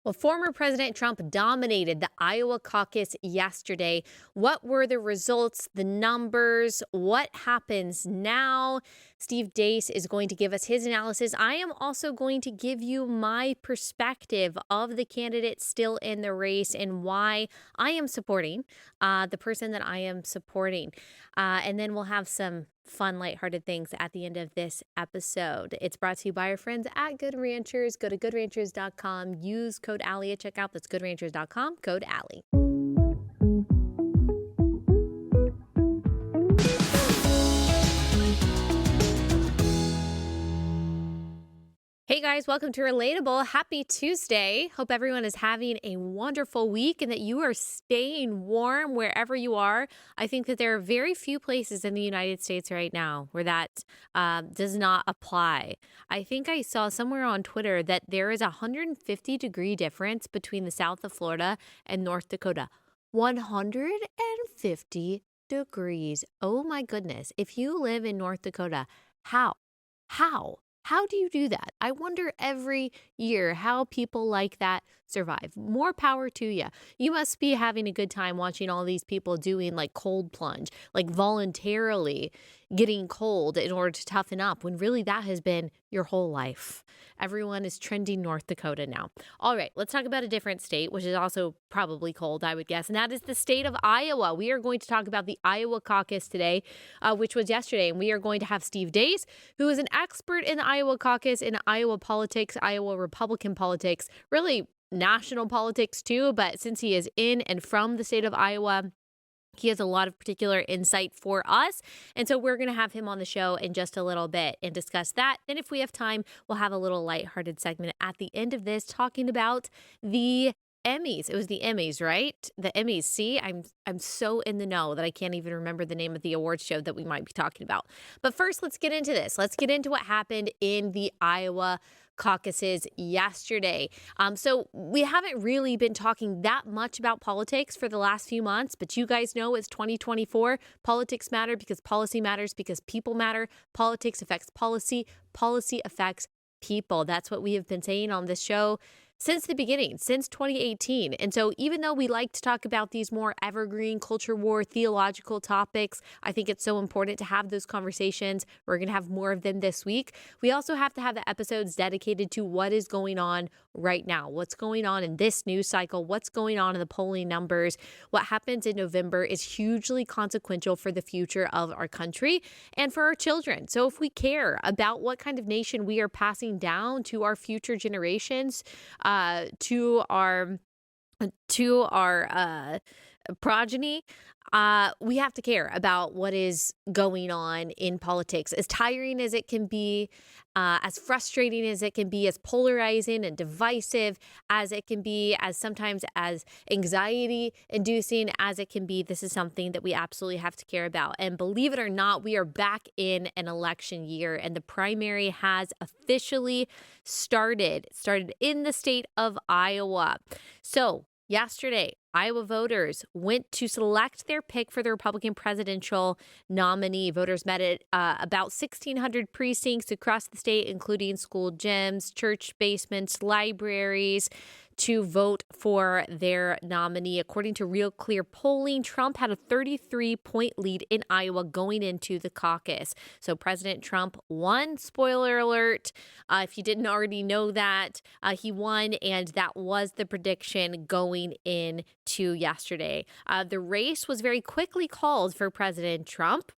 Well, former President Trump dominated the Iowa caucus yesterday. What were the results, the numbers? What happens now? Steve Deace is going to give us his analysis. I am also going to give you my perspective of the candidate still in the race and why I am supporting the person that I am supporting. And then we'll have some fun, lighthearted things at the end of this episode. It's brought to you by our friends at Good Ranchers. Go to goodranchers.com. Use code Allie at checkout. That's goodranchers.com. Code Allie. Hey guys, welcome to Relatable. Happy Tuesday. Hope everyone is having a wonderful week and that you are staying warm wherever you are. I think that there are very few places in the United States right now where that does not apply. I think I saw somewhere on Twitter that there is a 150-degree difference between the south of Florida and North Dakota. 150 degrees. Oh my goodness. If you live in North Dakota, how? How do you do that? I wonder every year how people like that survive. More power to you. You must be having a good time watching all these people doing like cold plunge, like voluntarily getting cold in order to toughen up when really that has been your whole life. Everyone is trending North Dakota now. All right, let's talk about a different state, which is also probably cold, I would guess, and that is the state of Iowa. We are going to talk about the Iowa caucus today, which was yesterday, and we are going to have Steve Deace, who is an expert in the Iowa caucus, in Iowa politics, Iowa Republican politics, really national politics too, but since he is in and from the state of Iowa, he has a lot of particular insight for us. And so we're going to have him on the show in just a little bit and discuss that. Then if we have time, we'll have a little lighthearted segment at the end of this talking about the Emmys. It was the Emmys, right? The Emmys. See, I'm so in the know that I can't even remember the name of the awards show that we might be talking about. But first, let's get into this. Let's get into what happened in the Iowa caucuses yesterday. So we haven't really been talking that much about politics for the last few months, but you guys know it's 2024. Politics matter because policy matters because people matter. Politics affects policy. Policy affects people. That's what we have been saying on this show since the beginning, since 2018. And so even though we like to talk about these more evergreen culture war theological topics, I think it's so important to have those conversations. We're going to have more of them this week. We also have to have the episodes dedicated to what is going on right now, what's going on in this news cycle, what's going on in the polling numbers. What happens in November is hugely consequential for the future of our country and for our children. So if we care about what kind of nation we are passing down to our future generations, to our progeny, we have to care about what is going on in politics. As tiring as it can be, as frustrating as it can be, as polarizing and divisive as it can be, as sometimes as anxiety-inducing as it can be, this is something that we absolutely have to care about. And believe it or not, we are back in an election year, and the primary has officially started in the state of Iowa. So yesterday, Iowa voters went to select their pick for the Republican presidential nominee. Voters met at about 1,600 precincts across the state, including school gyms, church basements, libraries, to vote for their nominee. According to Real Clear polling, Trump had a 33-point lead in Iowa going into the caucus. So President Trump won. Spoiler alert. If you didn't already know that, he won, and that was the prediction going into yesterday. The race was very quickly called for President Trump.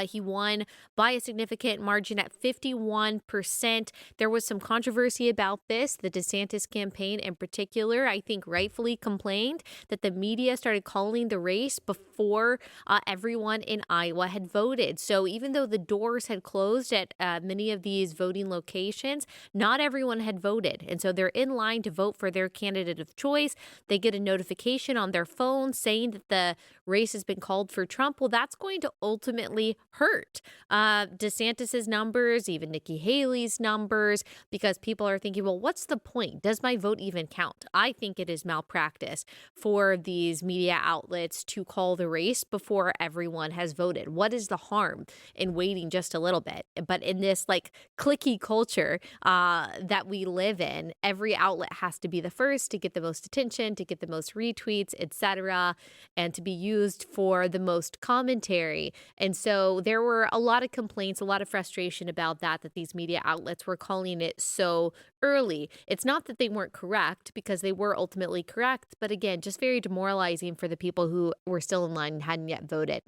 He won by a significant margin at 51%. There was some controversy about this. The DeSantis campaign in particular, I think, rightfully complained that the media started calling the race before everyone in Iowa had voted. So even though the doors had closed at many of these voting locations, not everyone had voted. And so they're in line to vote for their candidate of choice. They get a notification on their phone saying that the race has been called for Trump. Well, that's going to ultimately really hurt DeSantis's numbers, even Nikki Haley's numbers, because people are thinking, well, what's the point? Does my vote even count? I think it is malpractice for these media outlets to call the race before everyone has voted. What is the harm in waiting just a little bit? But in this like cliquey culture that we live in, every outlet has to be the first to get the most attention, to get the most retweets, etc., and to be used for the most commentary. And so there were a lot of complaints, a lot of frustration about that these media outlets were calling it so early. It's not that they weren't correct, because they were ultimately correct, but again, just very demoralizing for the people who were still in line and hadn't yet voted.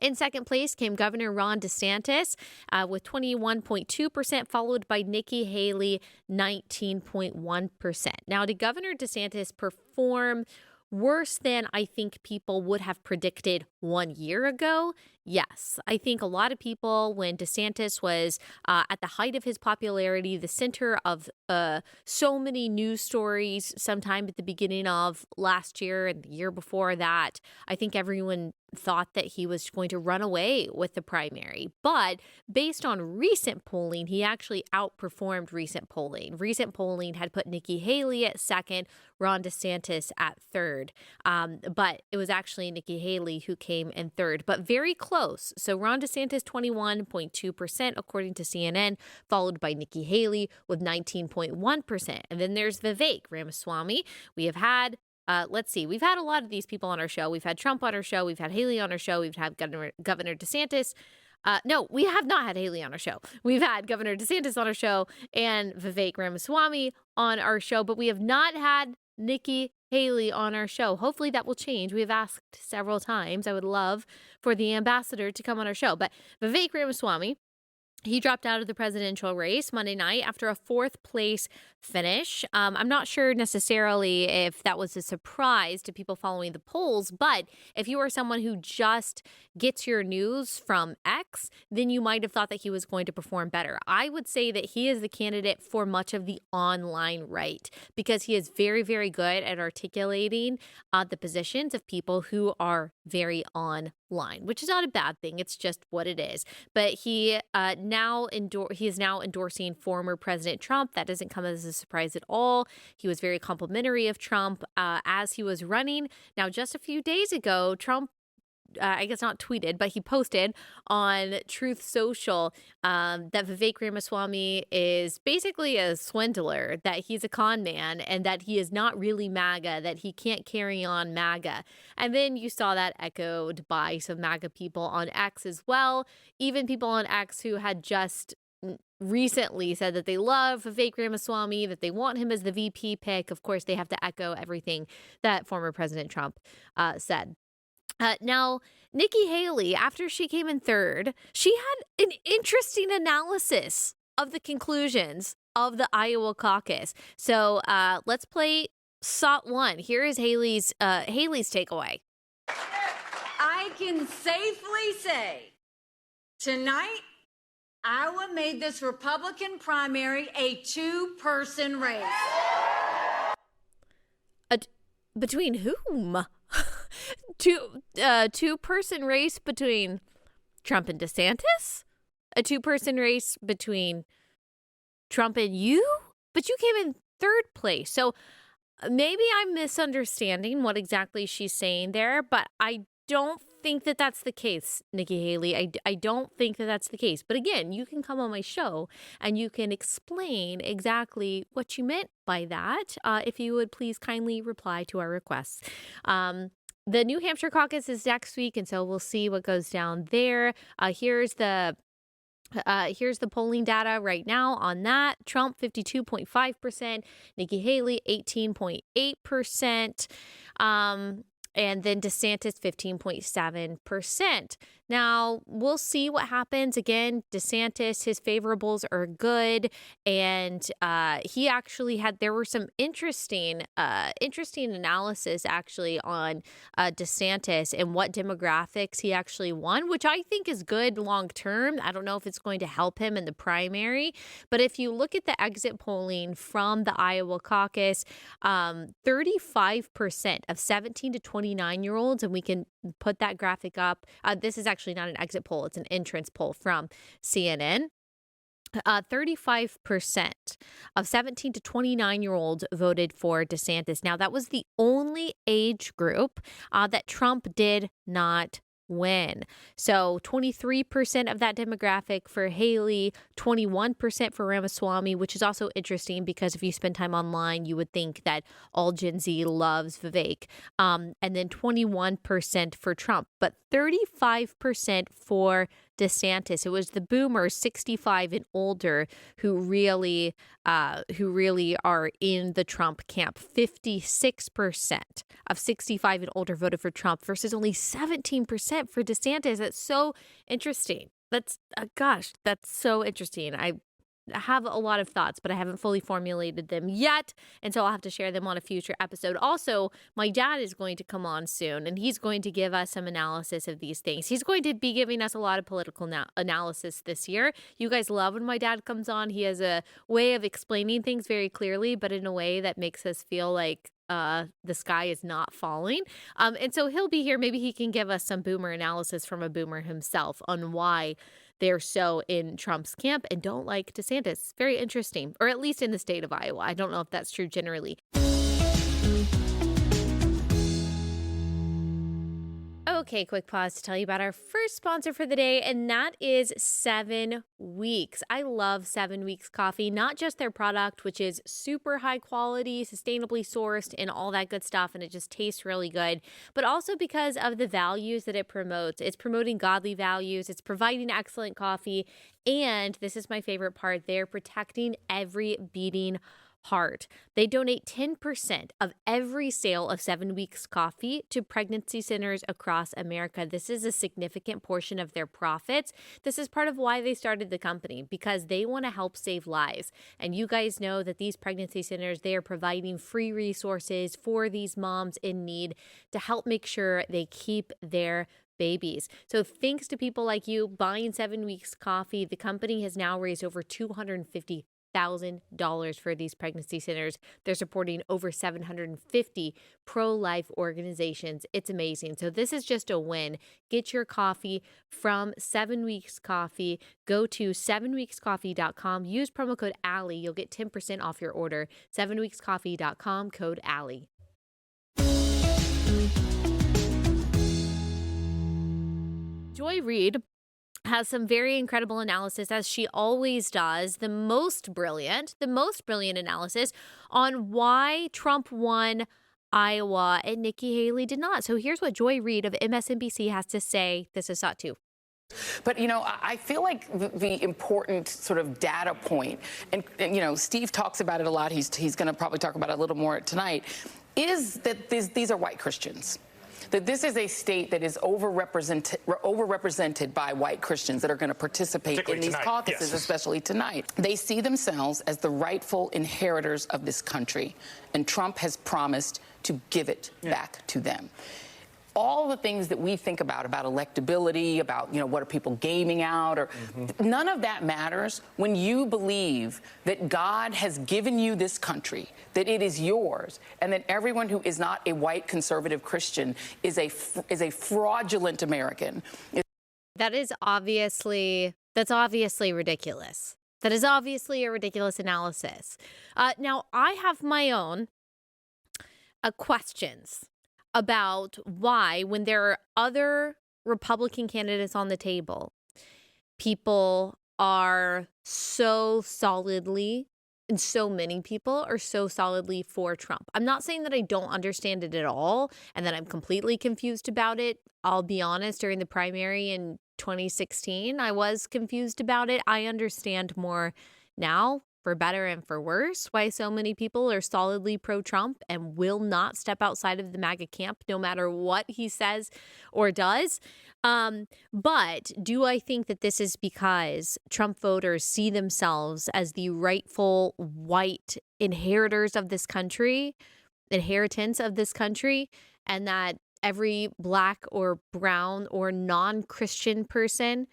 In second place came Governor Ron DeSantis with 21.2%, followed by Nikki Haley, 19.1%. Now, did Governor DeSantis perform worse than I think people would have predicted 1 year ago? Yes. I think a lot of people, when DeSantis was at the height of his popularity, the center of so many news stories sometime at the beginning of last year and the year before that, I think everyone thought that he was going to run away with the primary. But based on recent polling, he actually outperformed recent polling. Recent polling had put Nikki Haley at second, Ron DeSantis at third. But it was actually Nikki Haley who came in third, but very close. So Ron DeSantis, 21.2%, according to CNN, followed by Nikki Haley with 19.1%. And then there's Vivek Ramaswamy. We have had let's see. We've had a lot of these people on our show. We've had Trump on our show. We've had Haley on our show. We've had Governor DeSantis. No, we have not had Haley on our show. We've had Governor DeSantis on our show and Vivek Ramaswamy on our show, but we have not had Nikki Haley on our show. Hopefully that will change. We have asked several times. I would love for the ambassador to come on our show. But Vivek Ramaswamy, he dropped out of the presidential race Monday night after a fourth place finish. I'm not sure necessarily if that was a surprise to people following the polls, but if you are someone who just gets your news from X, then you might have thought that he was going to perform better. I would say that he is the candidate for much of the online right, because he is very, very good at articulating the positions of people who are very online, which is not a bad thing. It's just what it is. But he is now endorsing former President Trump. That doesn't come as a surprise at all. He was very complimentary of Trump as he was running. Now, just a few days ago, Trump, I guess not tweeted, but he posted on Truth Social that Vivek Ramaswamy is basically a swindler, that he's a con man, and that he is not really MAGA, that he can't carry on MAGA. And then you saw that echoed by some MAGA people on X as well, even people on X who had just recently said that they love Vivek Ramaswamy, that they want him as the VP pick. Of course, they have to echo everything that former President Trump said. Now, Nikki Haley, after she came in third, she had an interesting analysis of the conclusions of the Iowa caucus. So let's play SOT 1. Here is Haley's takeaway. I can safely say tonight, Iowa made this Republican primary a two-person race. Between whom? Two-person race between Trump and DeSantis? A two-person race between Trump and you? But you came in third place. So maybe I'm misunderstanding what exactly she's saying there, but I don't think that that's the case, Nikki Haley. I don't think that that's the case. But again, you can come on my show and you can explain exactly what you meant by that, if you would please kindly reply to our requests. The New Hampshire caucus is next week, and so we'll see what goes down there. Here's the polling data right now on that. Trump, 52.5%. Nikki Haley, 18.8%. And then DeSantis, 15.7%. Now, we'll see what happens. Again, DeSantis, his favorables are good. And he actually there were some interesting analysis actually on DeSantis and what demographics he actually won, which I think is good long term. I don't know if it's going to help him in the primary. But if you look at the exit polling from the Iowa caucus, 35% of 17 to 29-year-olds, and we can put that graphic up. This is actually actually not an exit poll, it's an entrance poll from CNN. 35% of 17 to 29-year-olds voted for DeSantis. Now, that was the only age group that Trump did not win. So 23% of that demographic for Haley, 21% for Ramaswamy, which is also interesting because if you spend time online, you would think that all Gen Z loves Vivek. And then 21% for Trump, but 35% for DeSantis. It was the boomers 65 and older who really are in the Trump camp. 56% of 65 and older voted for Trump versus only 17% for DeSantis. That's so interesting. That's that's so interesting. I have a lot of thoughts, but I haven't fully formulated them yet, and so I'll have to share them on a future episode. Also, my dad is going to come on soon, and he's going to give us some analysis of these things. He's going to be giving us a lot of political analysis this year. You guys love when my dad comes on. He has a way of explaining things very clearly, but in a way that makes us feel like the sky is not falling. And so he'll be here. Maybe he can give us some boomer analysis from a boomer himself on why they're so in Trump's camp and don't like DeSantis. Very interesting, or at least in the state of Iowa. I don't know if that's true generally. Okay, quick pause to tell you about our first sponsor for the day, and that is 7 Weeks. I love 7 Weeks coffee, not just their product, which is super high quality, sustainably sourced, and all that good stuff, and it just tastes really good, but also because of the values that it promotes. It's promoting godly values, it's providing excellent coffee, and this is my favorite part, they're protecting every beating heart. They donate 10% of every sale of 7 Weeks coffee to pregnancy centers across America. This is a significant portion of their profits. This is part of why they started the company, because they want to help save lives. And you guys know that these pregnancy centers, they are providing free resources for these moms in need to help make sure they keep their babies. So thanks to people like you buying 7 Weeks coffee, the company has now raised over $250,000 for these pregnancy centers. They're supporting over 750 pro-life organizations. It's amazing. So this is just a win. Get your coffee from 7 Weeks Coffee. Go to 7weekscoffee.com. Use promo code Allie. You'll get 10% off your order. 7weekscoffee.com, code Allie. Joy Reid has some very incredible analysis, as she always does, the most brilliant analysis on why Trump won Iowa and Nikki Haley did not. So here's what Joy Reid of MSNBC has to say. This is Sot 2. But, I feel like the important sort of data point, and Steve talks about it a lot, he's going to probably talk about it a little more tonight, is that these are white Christians. That this is a state that is overrepresented by white Christians that are going to participate in these caucuses, especially tonight. They see themselves as the rightful inheritors of this country, and Trump has promised to give it back to them. All the things that we think about electability, about, what are people gaming out, or none of that matters when you believe that God has given you this country, that it is yours, and that everyone who is not a white conservative Christian is a fraudulent American. That's obviously ridiculous. That is obviously a ridiculous analysis. Now, I have my own questions about why, when there are other Republican candidates on the table, people are so solidly, and so many people are so solidly for Trump. I'm not saying that I don't understand it at all and that I'm completely confused about it. I'll be honest, during the primary in 2016, I was confused about it. I understand more now, for better and for worse, why so many people are solidly pro-Trump and will not step outside of the MAGA camp, no matter what he says or does. But do I think that this is because Trump voters see themselves as the rightful white inheritors of this country, inheritance of this country, and that every Black or brown or non-Christian person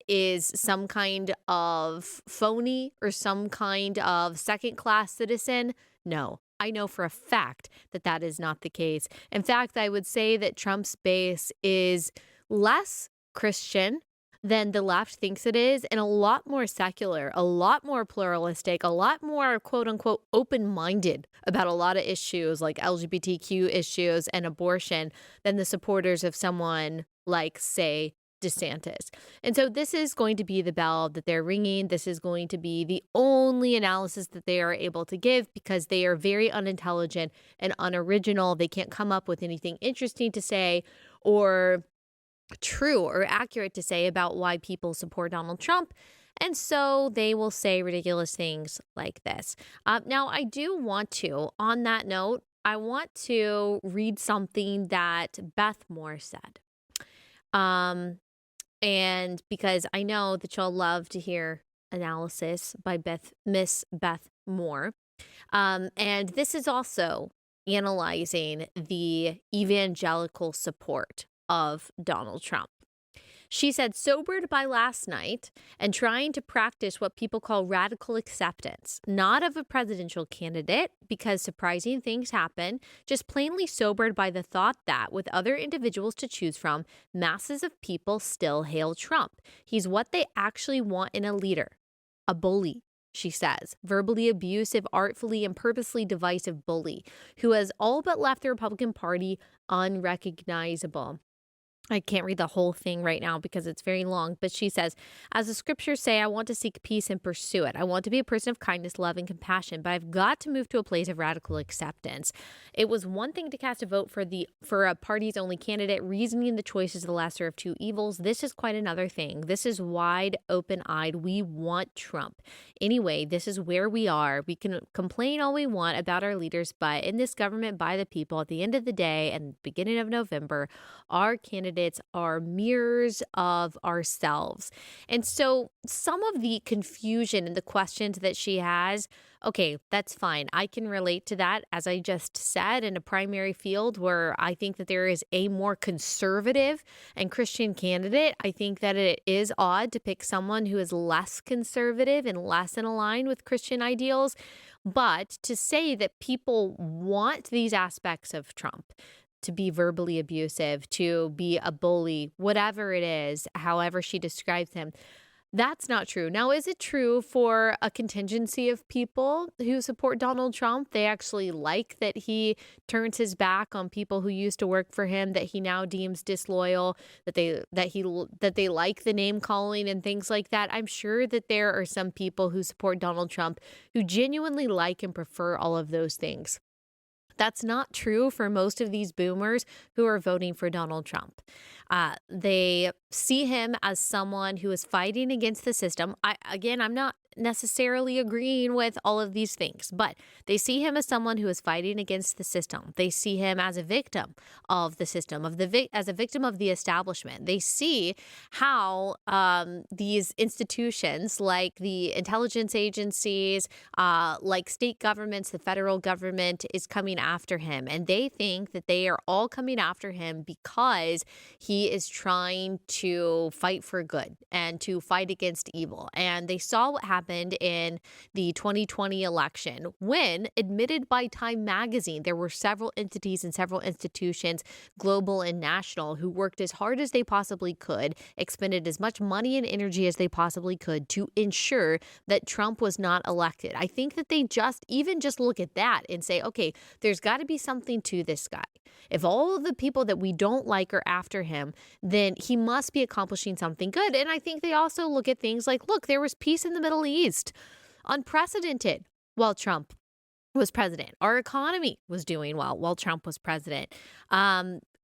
is some kind of phony or some kind of second-class citizen? No, I know for a fact that that is not the case. In fact, I would say that Trump's base is less Christian than the left thinks it is, and a lot more secular, a lot more pluralistic, a lot more quote unquote open-minded about a lot of issues like LGBTQ issues and abortion than the supporters of someone like, say, DeSantis. And so this is going to be the bell that they're ringing. This is going to be the only analysis that they are able to give because they are very unintelligent and unoriginal. They can't come up with anything interesting to say or true or accurate to say about why people support Donald Trump. And so they will say ridiculous things like this. Now, I do want to, on that note, I want to read something that Beth Moore said. And because I know that y'all love to hear analysis by Miss Beth Moore. And this is also analyzing the evangelical support of Donald Trump. She said, sobered by last night and trying to practice what people call radical acceptance, not of a presidential candidate, because surprising things happen, just plainly sobered by the thought that, with other individuals to choose from, masses of people still hail Trump. He's what they actually want in a leader, a bully. She says, verbally abusive, artfully and purposely divisive bully who has all but left the Republican Party unrecognizable. I can't read the whole thing right now because it's very long, but she says, as the scriptures say, I want to seek peace and pursue it. I want to be a person of kindness, love, and compassion, but I've got to move to a place of radical acceptance. It was one thing to cast a vote for a party's only candidate, reasoning the choice is the lesser of two evils. This is quite another thing. This is wide open-eyed. We want Trump. Anyway, this is where we are. We can complain all we want about our leaders, but in this government by the people, at the end of the day and beginning of November, our candidates are mirrors of ourselves. And so some of the confusion and the questions that she has, okay, that's fine. I can relate to that, as I just said, in a primary field where I think that there is a more conservative and Christian candidate. I think that it is odd to pick someone who is less conservative and less in line with Christian ideals. But to say that people want these aspects of Trump, to be verbally abusive, to be a bully, whatever it is, however she describes him, that's not true. Now, is it true for a contingency of people who support Donald Trump? They actually like that he turns his back on people who used to work for him, that he now deems disloyal, that they like the name calling and things like that. I'm sure that there are some people who support Donald Trump who genuinely like and prefer all of those things. That's not true for most of these boomers who are voting for Donald Trump. They see him as someone who is fighting against the system. I'm not necessarily agreeing with all of these things, but they see him as someone who is fighting against the system. They see him as a victim of the system, as a victim of the establishment. They see how these institutions like the intelligence agencies, like state governments, the federal government is coming after him. And they think that they are all coming after him because he is trying to fight for good and to fight against evil. And they saw what happened in the 2020 election when, admitted by Time magazine, there were several entities and several institutions, global and national, who worked as hard as they possibly could, expended as much money and energy as they possibly could to ensure that Trump was not elected. I think that they just look at that and say, okay, there's got to be something to this guy. If all of the people that we don't like are after him, then he must be accomplishing something good. And I think they also look at things like, look, there was peace in the Middle East, unprecedented while Trump was president. Our economy was doing well while Trump was president.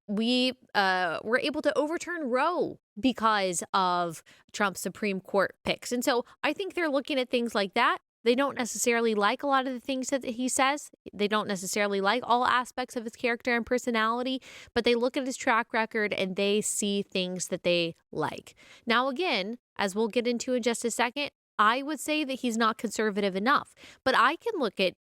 We were able to overturn Roe because of Trump's Supreme Court picks. And so I think they're looking at things like that. They don't necessarily like a lot of the things that he says. They don't necessarily like all aspects of his character and personality, but they look at his track record and they see things that they like. Now, again, as we'll get into in just a second, I would say that he's not conservative enough, but I can look at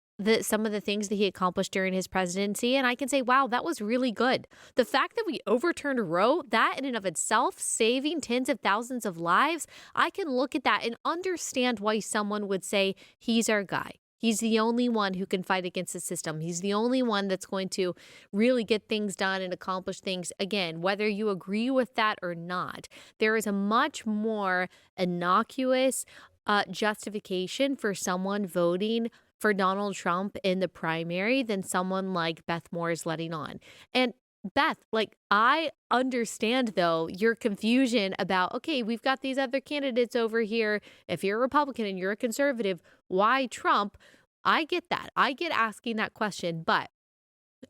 some of the things that he accomplished during his presidency, and I can say, wow, that was really good. The fact that we overturned Roe, that in and of itself, saving tens of thousands of lives, I can look at that and understand why someone would say, he's our guy. He's the only one who can fight against the system. He's the only one that's going to really get things done and accomplish things. Again, whether you agree with that or not, there is a much more innocuous justification for someone voting for Donald Trump in the primary than someone like Beth Moore is letting on. And Beth, like, I understand, though, your confusion about, okay, we've got these other candidates over here. If you're a Republican and you're a conservative, why Trump? I get that. I get asking that question. But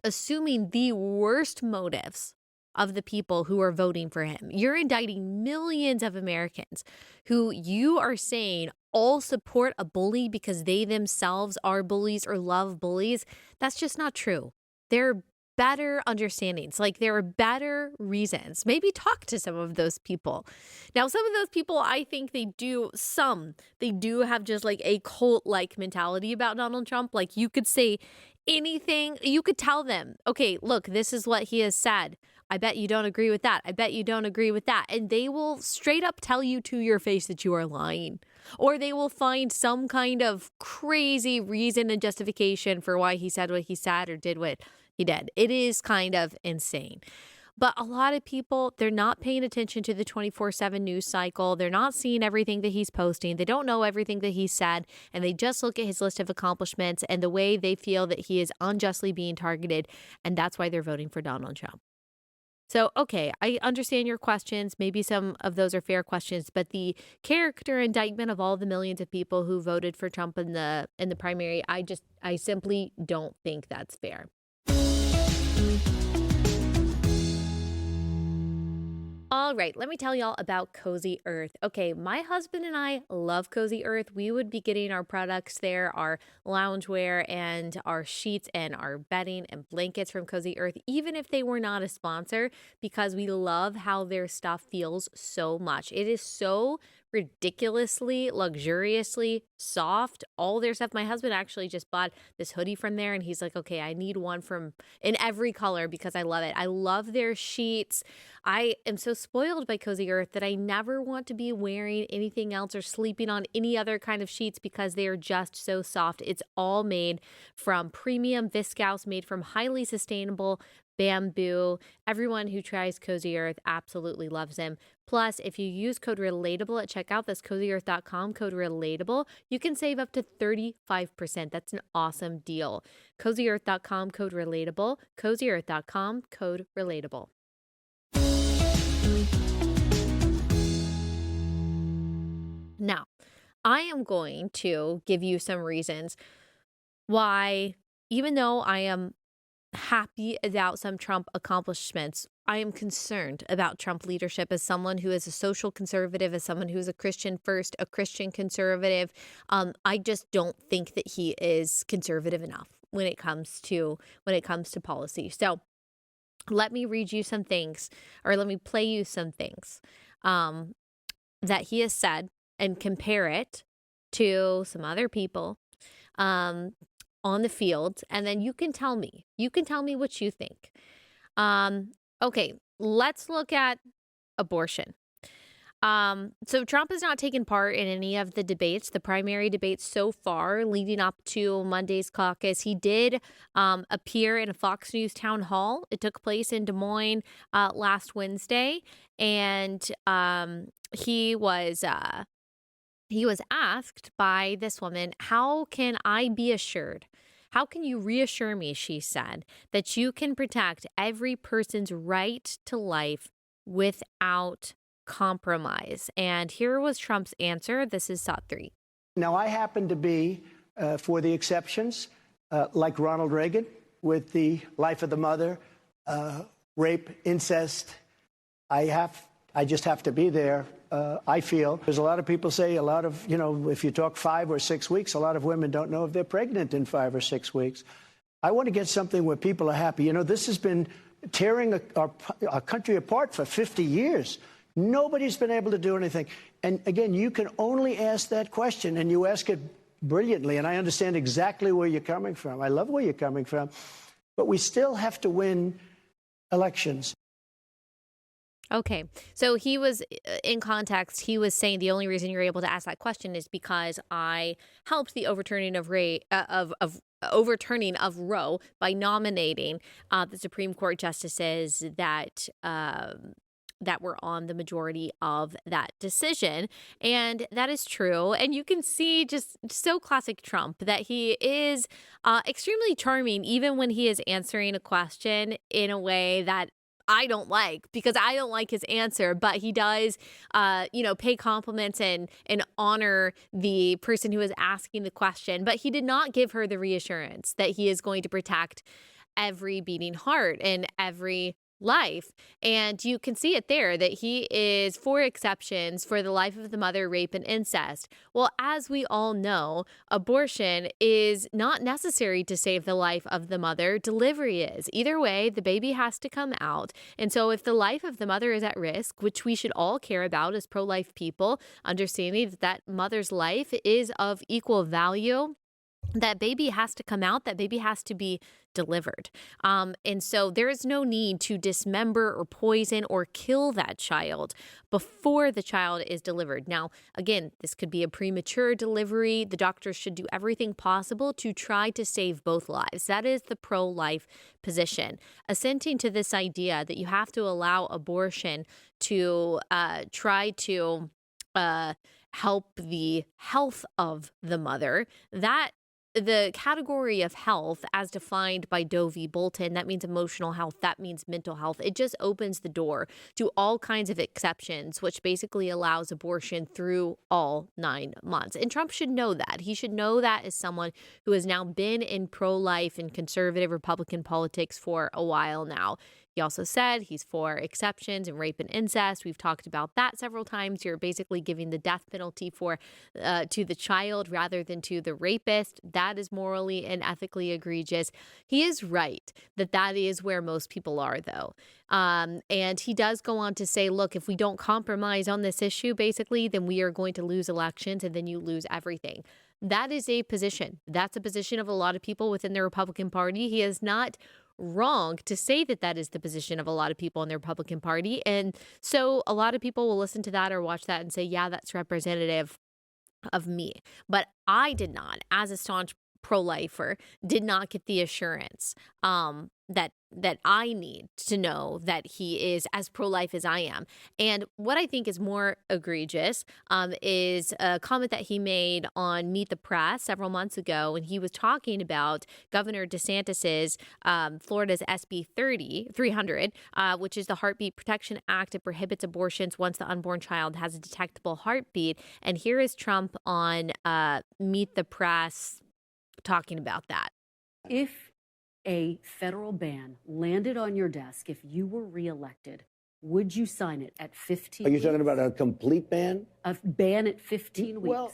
assuming the worst motives of the people who are voting for him, you're indicting millions of Americans who you are saying all support a bully because they themselves are bullies or love bullies. That's just not true. They're better understandings. Like, there are better reasons. Maybe talk to some of those people. Now, some of those people, I think they do have just like a cult-like mentality about Donald Trump. Like, you could say anything, you could tell them, okay, look, this is what he has said. I bet you don't agree with that. I bet you don't agree with that. And they will straight up tell you to your face that you are lying. Or they will find some kind of crazy reason and justification for why he said what he said or did what he did. It is kind of insane. But a lot of people, they're not paying attention to the 24/7 news cycle. They're not seeing everything that he's posting. They don't know everything that he said. And they just look at his list of accomplishments and the way they feel that he is unjustly being targeted. And that's why they're voting for Donald Trump. So, okay, I understand your questions. Maybe some of those are fair questions, but the character indictment of all the millions of people who voted for Trump in the primary, I simply don't think that's fair. All right, let me tell y'all about Cozy Earth. Okay, my husband and I love Cozy Earth. We would be getting our products there, our loungewear and our sheets and our bedding and blankets from Cozy Earth, even if they were not a sponsor, because we love how their stuff feels so much. It is so ridiculously, luxuriously soft. All their stuff. My husband actually just bought this hoodie from there, and he's like, okay, I need one in every color because I love it. I love their sheets. I am so spoiled by Cozy Earth that I never want to be wearing anything else or sleeping on any other kind of sheets because they are just so soft. It's all made from premium viscose, made from highly sustainable bamboo. Everyone who tries Cozy Earth absolutely loves them. Plus, if you use code RELATABLE at checkout, that's CozyEarth.com, code RELATABLE, you can save up to 35%. That's an awesome deal. CozyEarth.com, code RELATABLE, CozyEarth.com, code RELATABLE. Now, I am going to give you some reasons why, even though I am happy about some Trump accomplishments, I am concerned about Trump leadership as someone who is a social conservative, as someone who is a Christian first, a Christian conservative. I just don't think that he is conservative enough when it comes to policy. So let me read you some things, or let me play you some things that he has said and compare it to some other people on the field, and then you can tell me what you think. Okay, let's look at abortion. So Trump has not taken part in any of the debates, the primary debates so far leading up to Monday's caucus. He did appear in a Fox News town hall. It took place in Des Moines last Wednesday, and he was asked by this woman, how can I be assured? How can you reassure me, she said, that you can protect every person's right to life without compromise? And here was Trump's answer. This is SOT 3. Now, I happen to be for the exceptions, like Ronald Reagan, with the life of the mother, rape, incest. I just have to be there. I feel there's a lot of people say if you talk 5 or 6 weeks, a lot of women don't know if they're pregnant in 5 or 6 weeks. I want to get something where people are happy. This has been tearing our country apart for 50 years. Nobody's been able to do anything. And again, you can only ask that question, and you ask it brilliantly. And I understand exactly where you're coming from. I love where you're coming from. But we still have to win elections. Okay. So he was, in context, he was saying the only reason you're able to ask that question is because I helped the overturning of overturning of Roe by nominating the Supreme Court justices that were on the majority of that decision. And that is true. And you can see, just so classic Trump, that he is extremely charming, even when he is answering a question in a way that I don't like, because I don't like his answer, but he does, pay compliments and honor the person who is asking the question. But he did not give her the reassurance that he is going to protect every beating heart and every life. And you can see it there, that he is for exceptions for the life of the mother, rape, and incest. Well, as we all know, abortion is not necessary to save the life of the mother. Delivery is. Either way, the baby has to come out. And so if the life of the mother is at risk, which we should all care about as pro-life people, understanding that that mother's life is of equal value, that baby has to come out, that baby has to be delivered. And so there is no need to dismember or poison or kill that child before the child is delivered. Now, again, this could be a premature delivery. The doctors should do everything possible to try to save both lives. That is the pro-life position. Assenting to this idea that you have to allow abortion to try to help the health of the mother, that the category of health as defined by Doe v. Bolton, that means emotional health, that means mental health. It just opens the door to all kinds of exceptions, which basically allows abortion through all 9 months. And Trump should know that. He should know that as someone who has now been in pro-life and conservative Republican politics for a while now. He also said he's for exceptions in rape and incest. We've talked about that several times. You're basically giving the death penalty to the child rather than to the rapist. That is morally and ethically egregious. He is right that is where most people are, though. And he does go on to say, look, if we don't compromise on this issue, basically, then we are going to lose elections, and then you lose everything. That is a position. That's a position of a lot of people within the Republican Party. He is not wrong to say that is the position of a lot of people in the Republican Party. And so a lot of people will listen to that or watch that and say, yeah, that's representative of me. But I did not, as a staunch pro-lifer, did not get the assurance that I need to know that he is as pro-life as I am. And what I think is more egregious is a comment that he made on Meet the Press several months ago when he was talking about Governor DeSantis's Florida's SB 300, which is the Heartbeat Protection Act. It prohibits abortions once the unborn child has a detectable heartbeat. And here is Trump on Meet the Press talking about that. If a federal ban landed on your desk, if you were reelected, would you sign it at 15 Are you weeks? talking about a complete ban? A ban at 15 weeks? Well,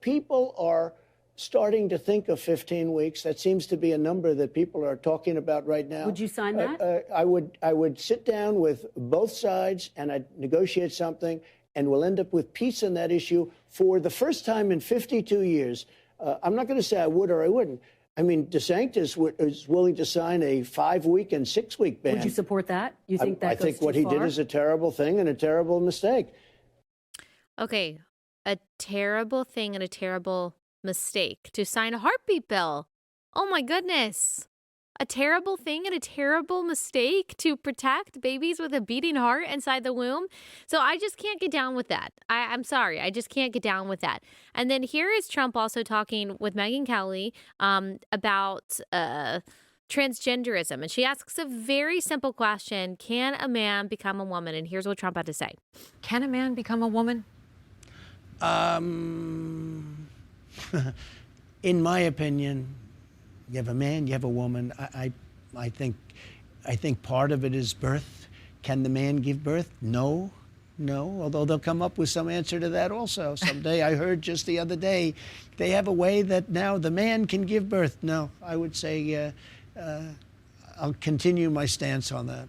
people are starting to think of 15 weeks. That seems to be a number that people are talking about right now. Would you sign that? I would sit down with both sides and I'd negotiate something, and we'll end up with peace on that issue for the first time in 52 years. I'm not going to say I would or I wouldn't. I mean, DeSantis is willing to sign a 5-week and 6-week ban. Would you support that? You think that I goes think what too he far? did is a terrible thing and a terrible mistake. Okay, a terrible thing and a terrible mistake to sign a heartbeat bill. Oh my goodness. A terrible thing and a terrible mistake to protect babies with a beating heart inside the womb. So I just can't get down with that. I'm sorry. I just can't get down with that. And then here is Trump also talking with Megyn Kelly about transgenderism. And she asks a very simple question. Can a man become a woman? And here's what Trump had to say. Can a man become a woman? In my opinion, you have a man, you have a woman. I think part of it is birth. Can the man give birth? No. Although they'll come up with some answer to that also someday. I heard just the other day they have a way that now the man can give birth. No, I would say I'll continue my stance on that.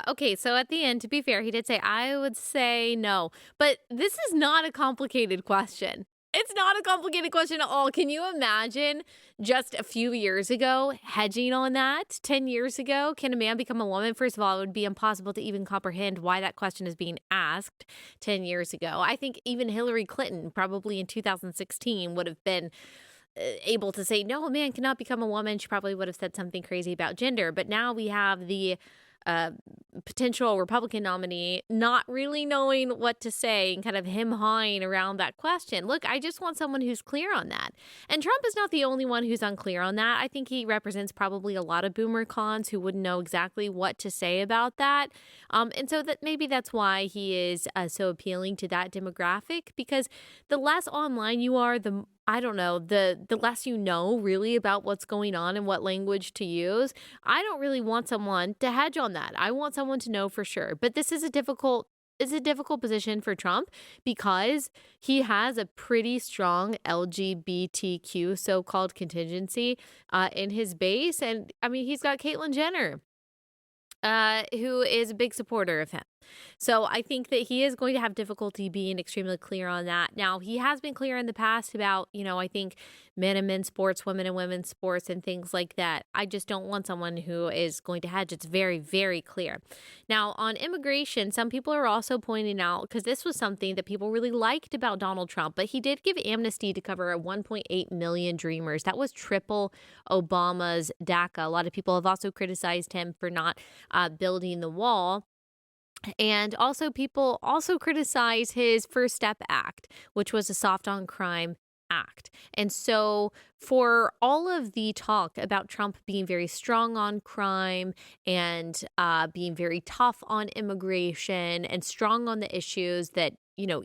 Okay, so at the end, to be fair, he did say, I would say no. But this is not a complicated question. It's not a complicated question at all. Can you imagine just a few years ago hedging on that? 10 years ago, can a man become a woman? First of all, it would be impossible to even comprehend why that question is being asked 10 years ago. I think even Hillary Clinton, probably in 2016, would have been able to say, no, a man cannot become a woman. She probably would have said something crazy about gender. But now we have the potential Republican nominee not really knowing what to say and kind of him-hawing around that question. Look, I just want someone who's clear on that. And Trump is not the only one who's unclear on that. I think he represents probably a lot of boomer cons who wouldn't know exactly what to say about that. And so that maybe that's why he is so appealing to that demographic, because the less online you are, the less you know really about what's going on and what language to use. I don't really want someone to hedge on that. I want someone to know for sure. But this is a difficult position for Trump because he has a pretty strong LGBTQ so-called contingency in his base. And I mean, he's got Caitlyn Jenner, who is a big supporter of him. So I think that he is going to have difficulty being extremely clear on that. Now, he has been clear in the past about, I think men and men's sports, women and women's sports, and things like that. I just don't want someone who is going to hedge. It's very, very clear. Now, on immigration, some people are also pointing out, because this was something that people really liked about Donald Trump, but he did give amnesty to cover 1.8 million Dreamers. That was triple Obama's DACA. A lot of people have also criticized him for not building the wall. And also people also criticize his First Step Act, which was a soft on crime act. And so for all of the talk about Trump being very strong on crime and being very tough on immigration and strong on the issues that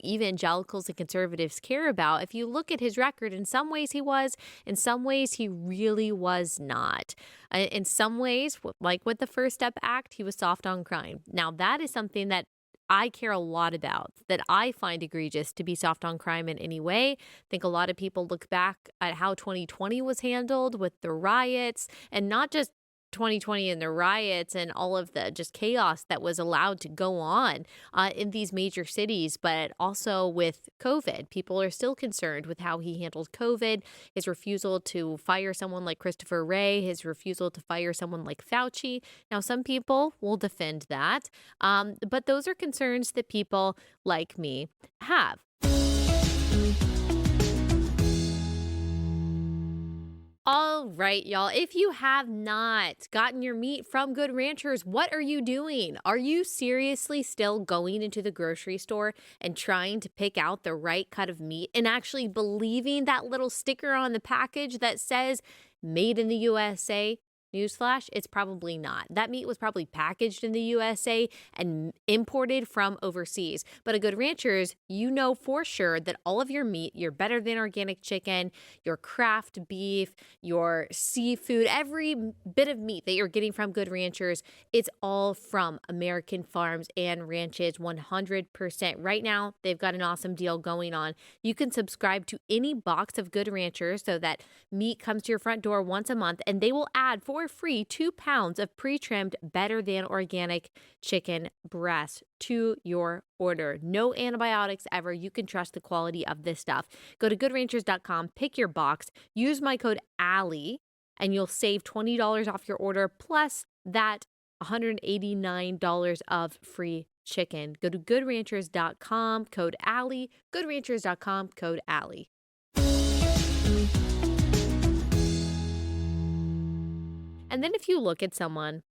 evangelicals and conservatives care about, if you look at his record, in some ways he was, in some ways he really was not. In some ways, like with the First Step Act, he was soft on crime. Now, that is something that I care a lot about, that I find egregious to be soft on crime in any way. I think a lot of people look back at how 2020 was handled with the riots, and not just 2020 and the riots and all of the just chaos that was allowed to go on in these major cities, but also with COVID. People are still concerned with how he handled COVID, his refusal to fire someone like Christopher Wray, his refusal to fire someone like Fauci. Now, some people will defend that, but those are concerns that people like me have. All right, y'all. If you have not gotten your meat from Good Ranchers, what are you doing? Are you seriously still going into the grocery store and trying to pick out the right cut of meat and actually believing that little sticker on the package that says made in the USA? Newsflash, it's probably not. That meat was probably packaged in the USA and imported from overseas. But at Good Ranchers, you know for sure that all of your meat, your better than organic chicken, your craft beef, your seafood, every bit of meat that you're getting from Good Ranchers, it's all from American farms and ranches, 100%. Right now, they've got an awesome deal going on. You can subscribe to any box of Good Ranchers so that meat comes to your front door once a month, and they will add for free 2 pounds of pre-trimmed better than organic chicken breast to your order. No antibiotics ever. You can trust the quality of this stuff. Go to goodranchers.com, pick your box, use my code Allie, and you'll save $20 off your order plus that $189 of free chicken. Go to goodranchers.com, code Allie, goodranchers.com, code Allie. And then if you look at someone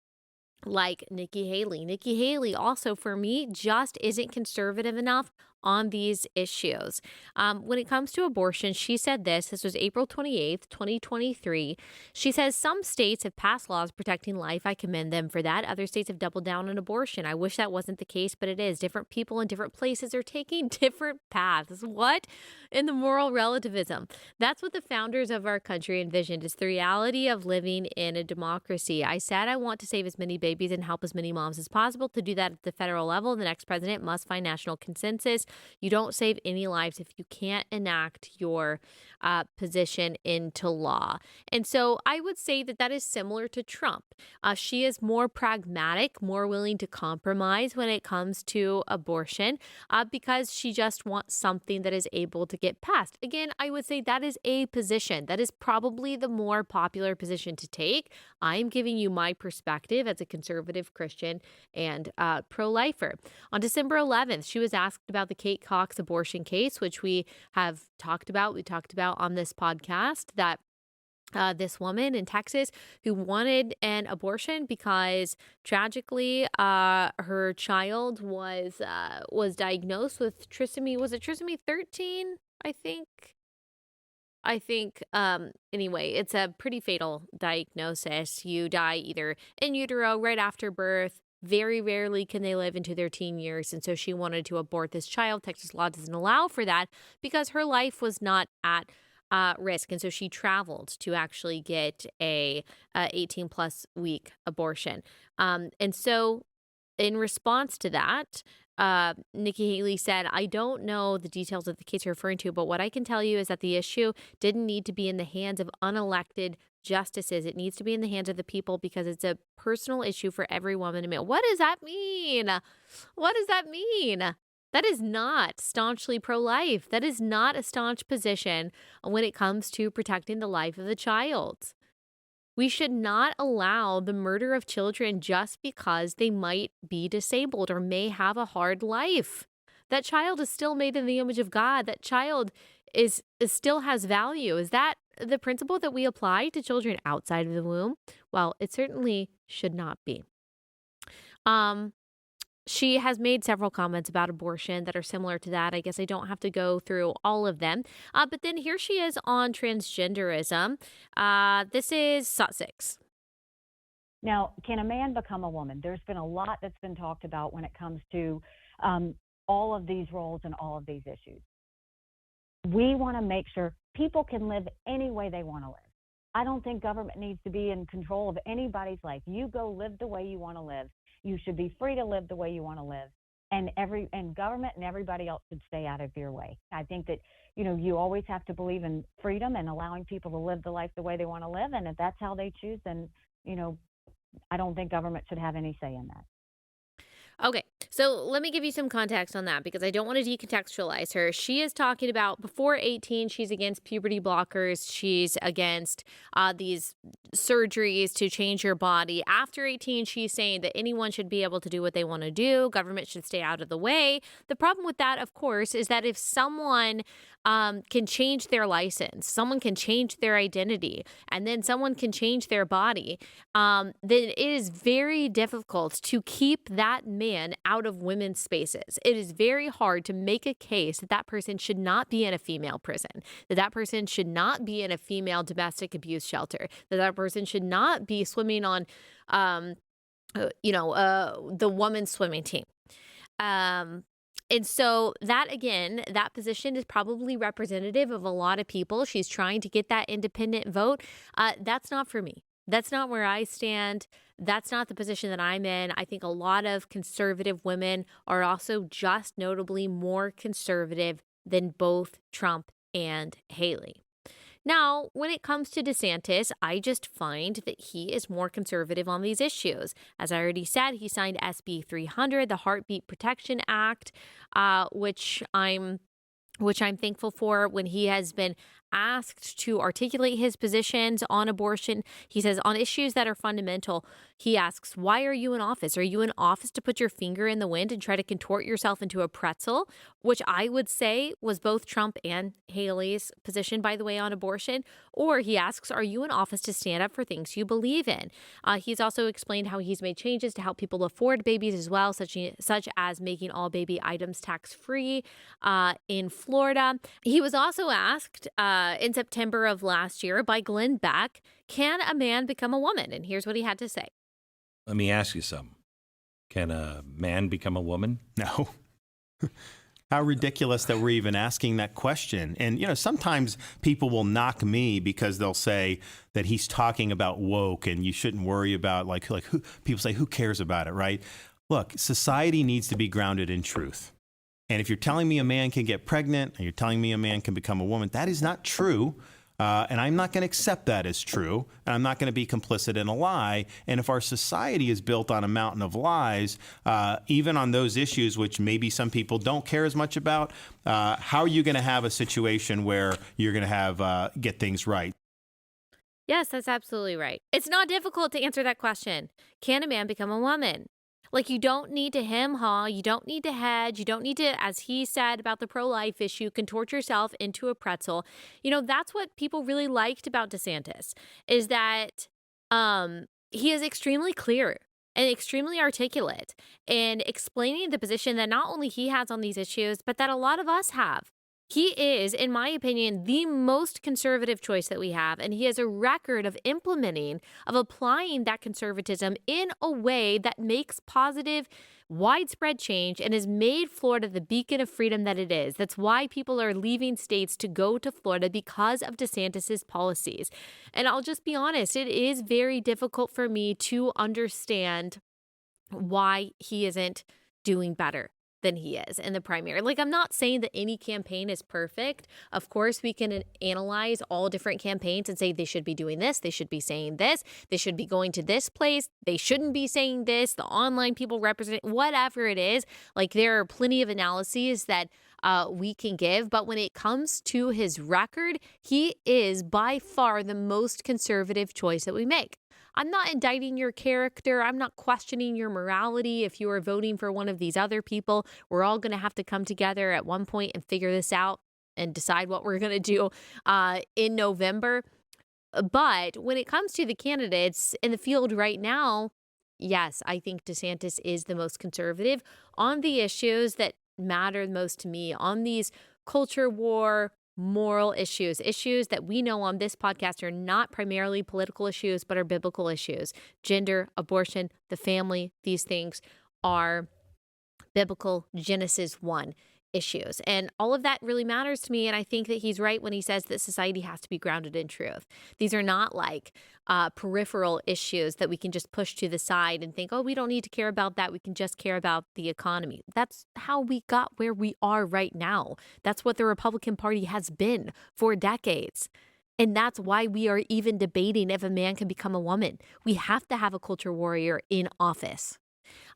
like Nikki Haley also, for me, just isn't conservative enough on these issues. When it comes to abortion, she said this was April 28th, 2023. She says, some states have passed laws protecting life. I commend them for that. Other states have doubled down on abortion. I wish that wasn't the case, but it is. Different people in different places are taking different paths. What? In the moral relativism. That's what the founders of our country envisioned. It's the reality of living in a democracy. I said I want to save as many babies and help as many moms as possible. To do that at the federal level, the next president must find national consensus You don't save any lives if you can't enact your position into law. And so I would say that that is similar to Trump. She is more pragmatic, more willing to compromise when it comes to abortion because she just wants something that is able to get passed. Again, I would say that is a position. That is probably the more popular position to take. I'm giving you my perspective as a conservative Christian and pro-lifer. On December 11th, she was asked about the Kate Cox abortion case, which we have talked about. We talked about on this podcast that this woman in Texas who wanted an abortion because tragically her child was diagnosed with trisomy. Was it trisomy 13? I think anyway, it's a pretty fatal diagnosis. You die either in utero right after birth. Very rarely can they live into their teen years. And so she wanted to abort this child. Texas law doesn't allow for that because her life was not at risk. And so she traveled to actually get a 18 plus week abortion. And so in response to that, Nikki Haley said, I don't know the details of the case you're referring to, but what I can tell you is that the issue didn't need to be in the hands of unelected justices. It needs to be in the hands of the people because it's a personal issue for every woman and male. What does that mean? What does that mean? That is not staunchly pro-life. That is not a staunch position when it comes to protecting the life of the child. We should not allow the murder of children just because they might be disabled or may have a hard life. That child is still made in the image of God. That child is still has value. Is that the principle that we apply to children outside of the womb? Well, it certainly should not be. She has made several comments about abortion that are similar to that. I guess I don't have to go through all of them. But then here she is on transgenderism. This is Sussex. Now, can a man become a woman? There's been a lot that's been talked about when it comes to all of these roles and all of these issues. We want to make sure people can live any way they want to live. I don't think government needs to be in control of anybody's life. You go live the way you want to live. You should be free to live the way you want to live, and government and everybody else should stay out of your way. I think that, you always have to believe in freedom and allowing people to live the life the way they want to live. And if that's how they choose, then, I don't think government should have any say in that. Okay, so let me give you some context on that because I don't want to decontextualize her. She is talking about before 18, she's against puberty blockers. She's against these surgeries to change your body. After 18, she's saying that anyone should be able to do what they want to do. Government should stay out of the way. The problem with that, of course, is that if someone can change their license, someone can change their identity, and then someone can change their body, then it is very difficult to keep that man out of women's spaces. It is very hard to make a case that that person should not be in a female prison, that that person should not be in a female domestic abuse shelter, that that person should not be swimming on, the women's swimming team. And so that, again, that position is probably representative of a lot of people. She's trying to get that independent vote. That's not for me. That's not where I stand. That's not the position that I'm in. I think a lot of conservative women are also just notably more conservative than both Trump and Haley. Now, when it comes to DeSantis, I just find that he is more conservative on these issues. As I already said, he signed SB 300, the Heartbeat Protection Act, which I'm thankful for. When he has been asked to articulate his positions on abortion, he says on issues that are fundamental, he asks, why are you in office? Are you in office to put your finger in the wind and try to contort yourself into a pretzel? Which I would say was both Trump and Haley's position, by the way, on abortion. Or he asks, are you in office to stand up for things you believe in? He's also explained how he's made changes to help people afford babies as well, such as making all baby items tax-free in Florida. He was also asked in September of last year by Glenn Beck, can a man become a woman? And here's what he had to say. Let me ask you something. Can a man become a woman? No. How ridiculous that we're even asking that question. And, sometimes people will knock me because they'll say that he's talking about woke and you shouldn't worry about who people say, who cares about it, right? Look, society needs to be grounded in truth. And if you're telling me a man can get pregnant and you're telling me a man can become a woman, that is not true. And I'm not going to accept that as true. And I'm not going to be complicit in a lie. And if our society is built on a mountain of lies, even on those issues, which maybe some people don't care as much about, how are you going to have a situation where you're going to have get things right? Yes, that's absolutely right. It's not difficult to answer that question. Can a man become a woman? Like, you don't need to hem-haw, you don't need to hedge, you don't need to, as he said about the pro-life issue, contort yourself into a pretzel. You know, that's what people really liked about DeSantis, is that he is extremely clear and extremely articulate in explaining the position that not only he has on these issues, but that a lot of us have. He is, in my opinion, the most conservative choice that we have, and he has a record of applying that conservatism in a way that makes positive, widespread change and has made Florida the beacon of freedom that it is. That's why people are leaving states to go to Florida, because of DeSantis's policies. And I'll just be honest, it is very difficult for me to understand why he isn't doing better than he is in the primary. Like, I'm not saying that any campaign is perfect. Of course, we can analyze all different campaigns and say they should be doing this, they should be saying this, they should be going to this place, they shouldn't be saying this, the online people represent, whatever it is. Like, there are plenty of analyses that we can give. But when it comes to his record, he is by far the most conservative choice that we make. I'm not indicting your character. I'm not questioning your morality. If you are voting for one of these other people, we're all going to have to come together at one point and figure this out and decide what we're going to do in November. But when it comes to the candidates in the field right now, yes, I think DeSantis is the most conservative on the issues that matter most to me, on these culture war, moral issues that we know on this podcast are not primarily political issues, but are biblical issues. Gender, abortion, the family, these things are biblical Genesis 1 issues. And all of that really matters to me. And I think that he's right when he says that society has to be grounded in truth. These are not like peripheral issues that we can just push to the side and think, oh, we don't need to care about that. We can just care about the economy. That's how we got where we are right now. That's what the Republican Party has been for decades. And that's why we are even debating if a man can become a woman. We have to have a culture warrior in office.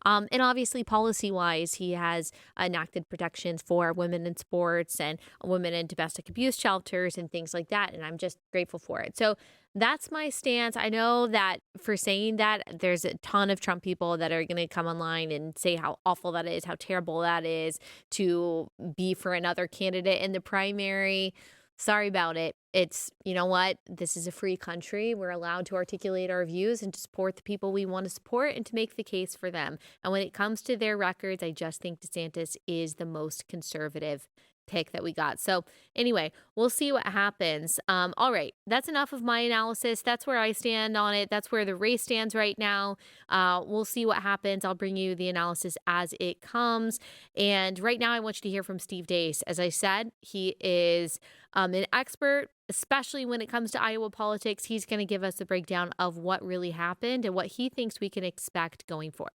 And obviously, policy-wise, he has enacted protections for women in sports and women in domestic abuse shelters and things like that. And I'm just grateful for it. So that's my stance. I know that for saying that, there's a ton of Trump people that are going to come online and say how awful that is, how terrible that is to be for another candidate in the primary. Sorry about it. It's, you know what? This is a free country. We're allowed to articulate our views and to support the people we want to support and to make the case for them. And when it comes to their records, I just think DeSantis is the most conservative pick that we got. So anyway, we'll see what happens. All right. That's enough of my analysis. That's where I stand on it. That's where the race stands right now. We'll see what happens. I'll bring you the analysis as it comes. And right now I want you to hear from Steve Deace. As I said, he is an expert, especially when it comes to Iowa politics. He's going to give us a breakdown of what really happened and what he thinks we can expect going forward.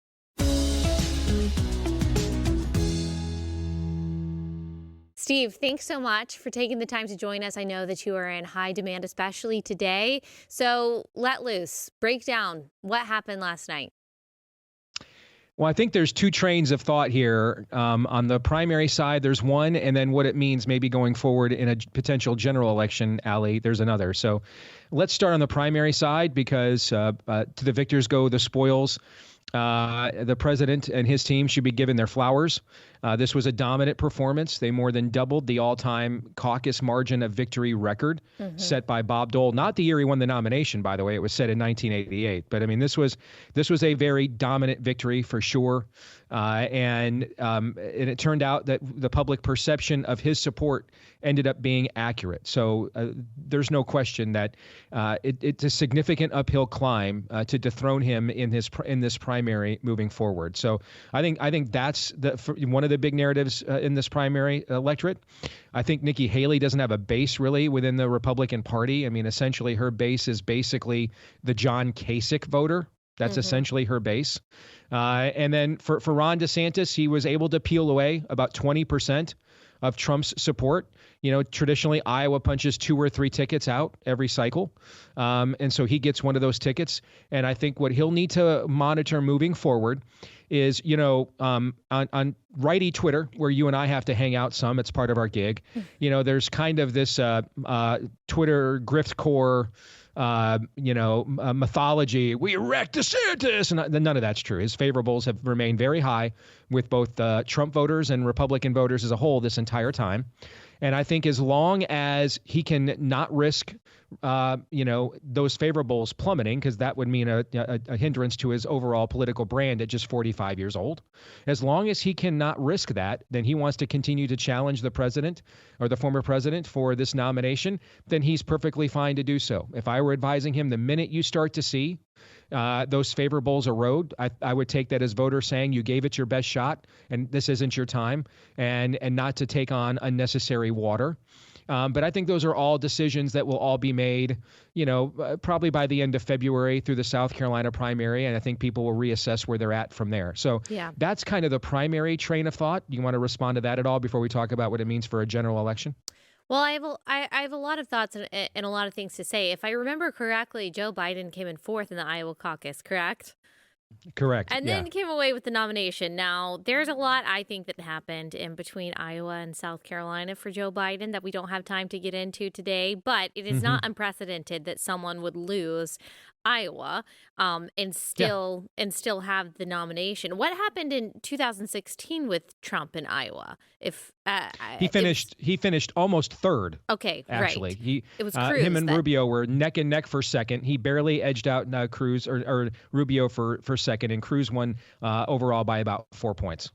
Steve, thanks so much for taking the time to join us. I know that you are in high demand, especially today. So let loose, break down what happened last night. Well, I think there's two trains of thought here. On the primary side, there's one, and then what it means maybe going forward in a potential general election, Allie, there's another. So let's start on the primary side because to the victors go the spoils. The president and his team should be given their flowers. This was a dominant performance. They more than doubled the all-time caucus margin of victory record set by Bob Dole. Not the year he won the nomination, by the way. It was set in 1988. But I mean, this was a very dominant victory for sure. And it turned out that the public perception of his support ended up being accurate. So there's no question that it's a significant uphill climb to dethrone him in this primary moving forward. So I think that's one of the big narratives in this primary electorate. I think Nikki Haley doesn't have a base really within the Republican Party. I mean, essentially her base is basically the John Kasich voter. That's essentially her base. And then for Ron DeSantis, he was able to peel away about 20% of Trump's support. Traditionally, Iowa punches 2 or 3 tickets out every cycle. And so he gets one of those tickets. And I think what he'll need to monitor moving forward is, on righty Twitter, where you and I have to hang out some, it's part of our gig. There's kind of this Twitter grift core mythology. We wrecked DeSantis, and none of that's true. His favorables have remained very high with both Trump voters and Republican voters as a whole this entire time. And I think as long as he can not risk, those favorables plummeting, because that would mean a hindrance to his overall political brand at just 45 years old. As long as he cannot risk that, then he wants to continue to challenge the president or the former president for this nomination, then he's perfectly fine to do so. If I were advising him, the minute you start to see those favorables erode, I would take that as voters saying you gave it your best shot and this isn't your time, and not to take on unnecessary water. But I think those are all decisions that will all be made, probably by the end of February through the South Carolina primary. And I think people will reassess where they're at from there. So that's kind of the primary train of thought. You want to respond to that at all before we talk about what it means for a general election? Well, I have a lot of thoughts and a lot of things to say. If I remember correctly, Joe Biden came in 4th in the Iowa caucus, correct? Correct. And then came away with the nomination. Now, there's a lot, I think, that happened in between Iowa and South Carolina for Joe Biden that we don't have time to get into today. But it is not unprecedented that someone would lose Iowa and still have the nomination. What happened in 2016 with Trump in Iowa? He finished almost 3rd. Okay, actually. Right. It was Cruz. Him and Rubio were neck and neck for 2nd. He barely edged out Cruz or Rubio for 2nd, and Cruz won overall by about 4 points.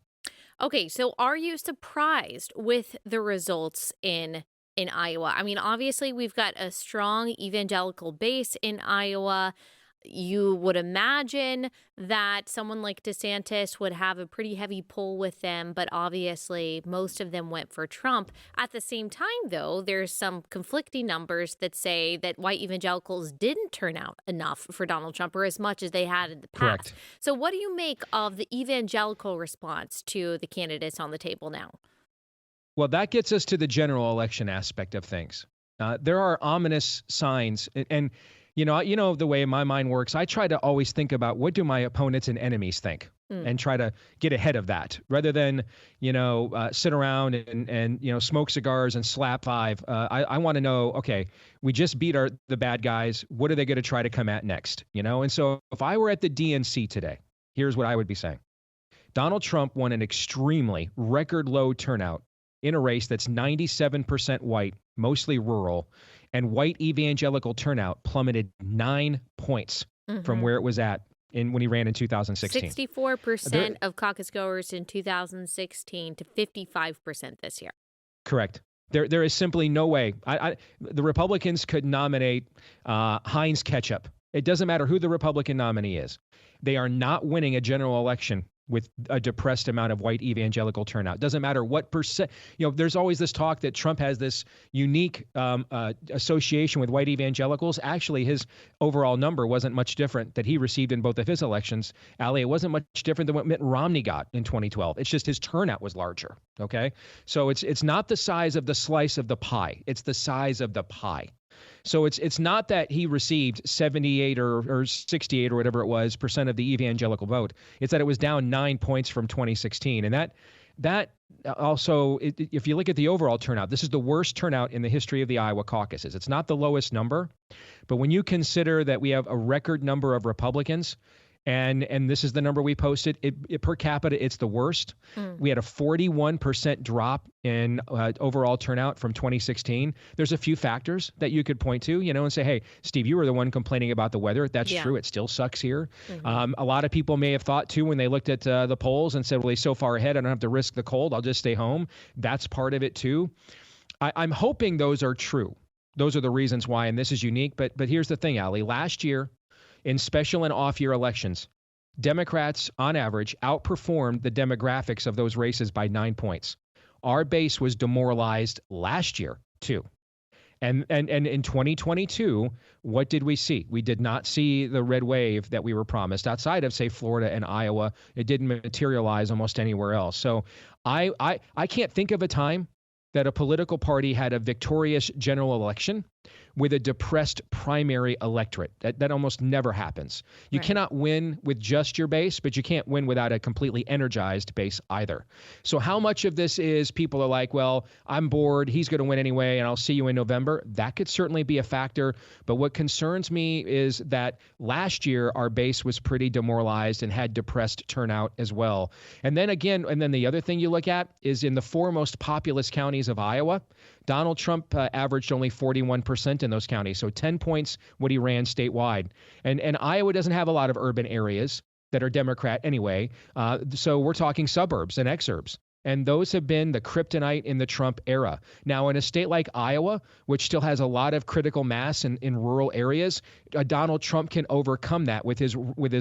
Okay, so are you surprised with the results in Iowa? I mean, obviously, we've got a strong evangelical base in Iowa. You would imagine that someone like DeSantis would have a pretty heavy pull with them, but obviously most of them went for Trump. At the same time, though, there's some conflicting numbers that say that white evangelicals didn't turn out enough for Donald Trump, or as much as they had in the past. Correct. So what do you make of the evangelical response to the candidates on the table now? Well, that gets us to the general election aspect of things. There are ominous signs, and the way my mind works, I try to always think about what do my opponents and enemies think, and try to get ahead of that rather than sit around and smoke cigars and slap 5. I want to know, okay, we just beat the bad guys. What are they going to try to come at next? And so if I were at the DNC today, here's what I would be saying. Donald Trump won an extremely record low turnout in a race that's 97% white, mostly rural, and white evangelical turnout plummeted 9 points from where it was at when he ran in 2016. 64% of caucus goers in 2016 to 55% this year. Correct. There is simply no way. The Republicans could nominate Heinz Ketchup. It doesn't matter who the Republican nominee is. They are not winning a general election with a depressed amount of white evangelical turnout. Doesn't matter what percent. There's always this talk that Trump has this unique association with white evangelicals. Actually, his overall number wasn't much different that he received in both of his elections. Allie, it wasn't much different than what Mitt Romney got in 2012. It's just his turnout was larger. Okay, so it's not the size of the slice of the pie. It's the size of the pie. So it's not that he received 78 or 68 or whatever it was % of the evangelical vote. It's that it was down 9 points from 2016. And that also, if you look at the overall turnout, this is the worst turnout in the history of the Iowa caucuses. It's not the lowest number, but when you consider that we have a record number of Republicans, and this is the number we posted, it per capita, it's the worst. We had a 41% drop in overall turnout from 2016. There's a few factors that you could point to, and say, hey, Steve, you were the one complaining about the weather. That's true. It still sucks here. A lot of people may have thought, too, when they looked at the polls and said, well, he's so far ahead, I don't have to risk the cold. I'll just stay home. That's part of it, too. I'm hoping those are true. Those are the reasons why, and this is unique. But here's the thing, Allie. Last year, in special and off-year elections, Democrats, on average, outperformed the demographics of those races by 9 points. Our base was demoralized last year, too. And in 2022, what did we see? We did not see the red wave that we were promised outside of, say, Florida and Iowa. It didn't materialize almost anywhere else. So I can't think of a time that a political party had a victorious general election with a depressed primary electorate. That almost never happens. You cannot win with just your base, but you can't win without a completely energized base either. So how much of this is people are like, well, I'm bored, he's going to win anyway, and I'll see you in November? That could certainly be a factor. But what concerns me is that last year our base was pretty demoralized and had depressed turnout as well. And then the other thing you look at is in the four most populous counties of Iowa, Donald Trump averaged only 41% in those counties, so 10 points what he ran statewide. And Iowa doesn't have a lot of urban areas that are Democrat anyway, so we're talking suburbs and exurbs. And those have been the kryptonite in the Trump era. Now, in a state like Iowa, which still has a lot of critical mass in rural areas, Donald Trump can overcome that with his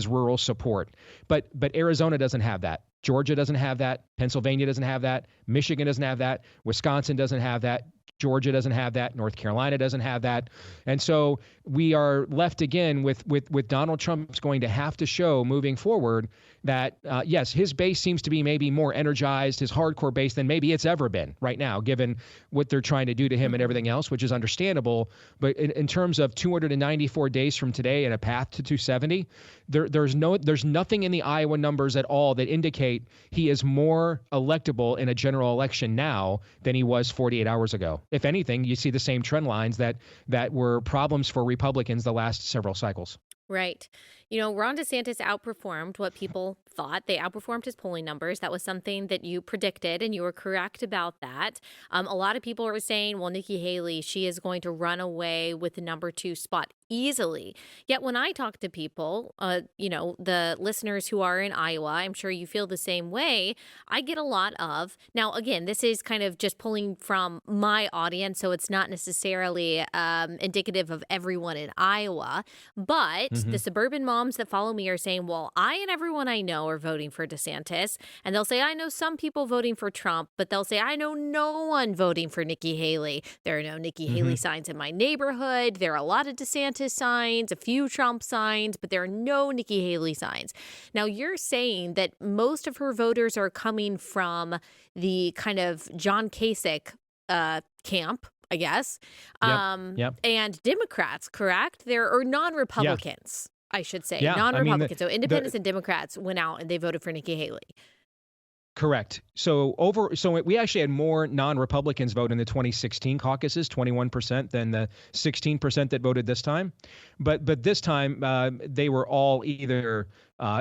rural support. But Arizona doesn't have that. Georgia doesn't have that. Pennsylvania doesn't have that. Michigan doesn't have that. Wisconsin doesn't have that. Georgia doesn't have that. North Carolina doesn't have that. And so we are left again with Donald Trump's going to have to show moving forward that, yes, his base seems to be maybe more energized, his hardcore base, than maybe it's ever been right now, given what they're trying to do to him and everything else, which is understandable. But in terms of 294 days from today and a path to 270, there's nothing in the Iowa numbers at all that indicate he is more electable in a general election now than he was 48 hours ago. If anything, you see the same trend lines that were problems for Republicans the last several cycles. Right. You know, Ron DeSantis outperformed what people thought. They outperformed his polling numbers. That was something that you predicted, and you were correct about that. A lot of people were saying, well, Nikki Haley, she is going to run away with the number 2 spot easily. Yet when I talk to people, the listeners who are in Iowa, I'm sure you feel the same way. I get a lot of, now, again, this is kind of just pulling from my audience, so it's not necessarily indicative of everyone in Iowa, but the suburban moms that follow me are saying, well, I and everyone I know are voting for DeSantis. And they'll say, I know some people voting for Trump, but they'll say, I know no one voting for Nikki Haley. There are no Nikki Haley signs in my neighborhood. There are a lot of DeSantis signs, a few Trump signs, but there are no Nikki Haley signs. Now, you're saying that most of her voters are coming from the kind of John Kasich camp, I guess, and Democrats, correct? There are non-Republicans. I should say, non-Republicans. So independents and Democrats went out and they voted for Nikki Haley. Correct. So we actually had more non-Republicans vote in the 2016 caucuses, 21%, than the 16% that voted this time. But this time they were all either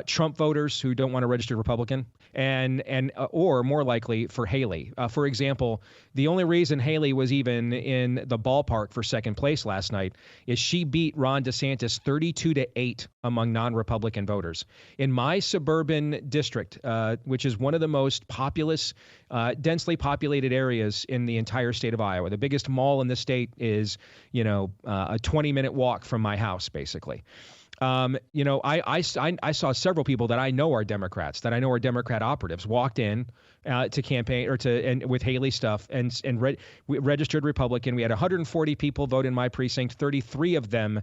Trump voters who don't want to register Republican, or more likely for Haley. For example, the only reason Haley was even in the ballpark for second place last night is she beat Ron DeSantis 32-8 among non-Republican voters. In my suburban district, which is one of the most populous, densely populated areas in the entire state of Iowa, the biggest mall in the state is, a 20-minute walk from my house, basically. I saw several people that I know are Democrats, that I know are Democrat operatives, walked in to campaign and with Haley stuff and registered Republican. We had 140 people vote in my precinct. 33 of them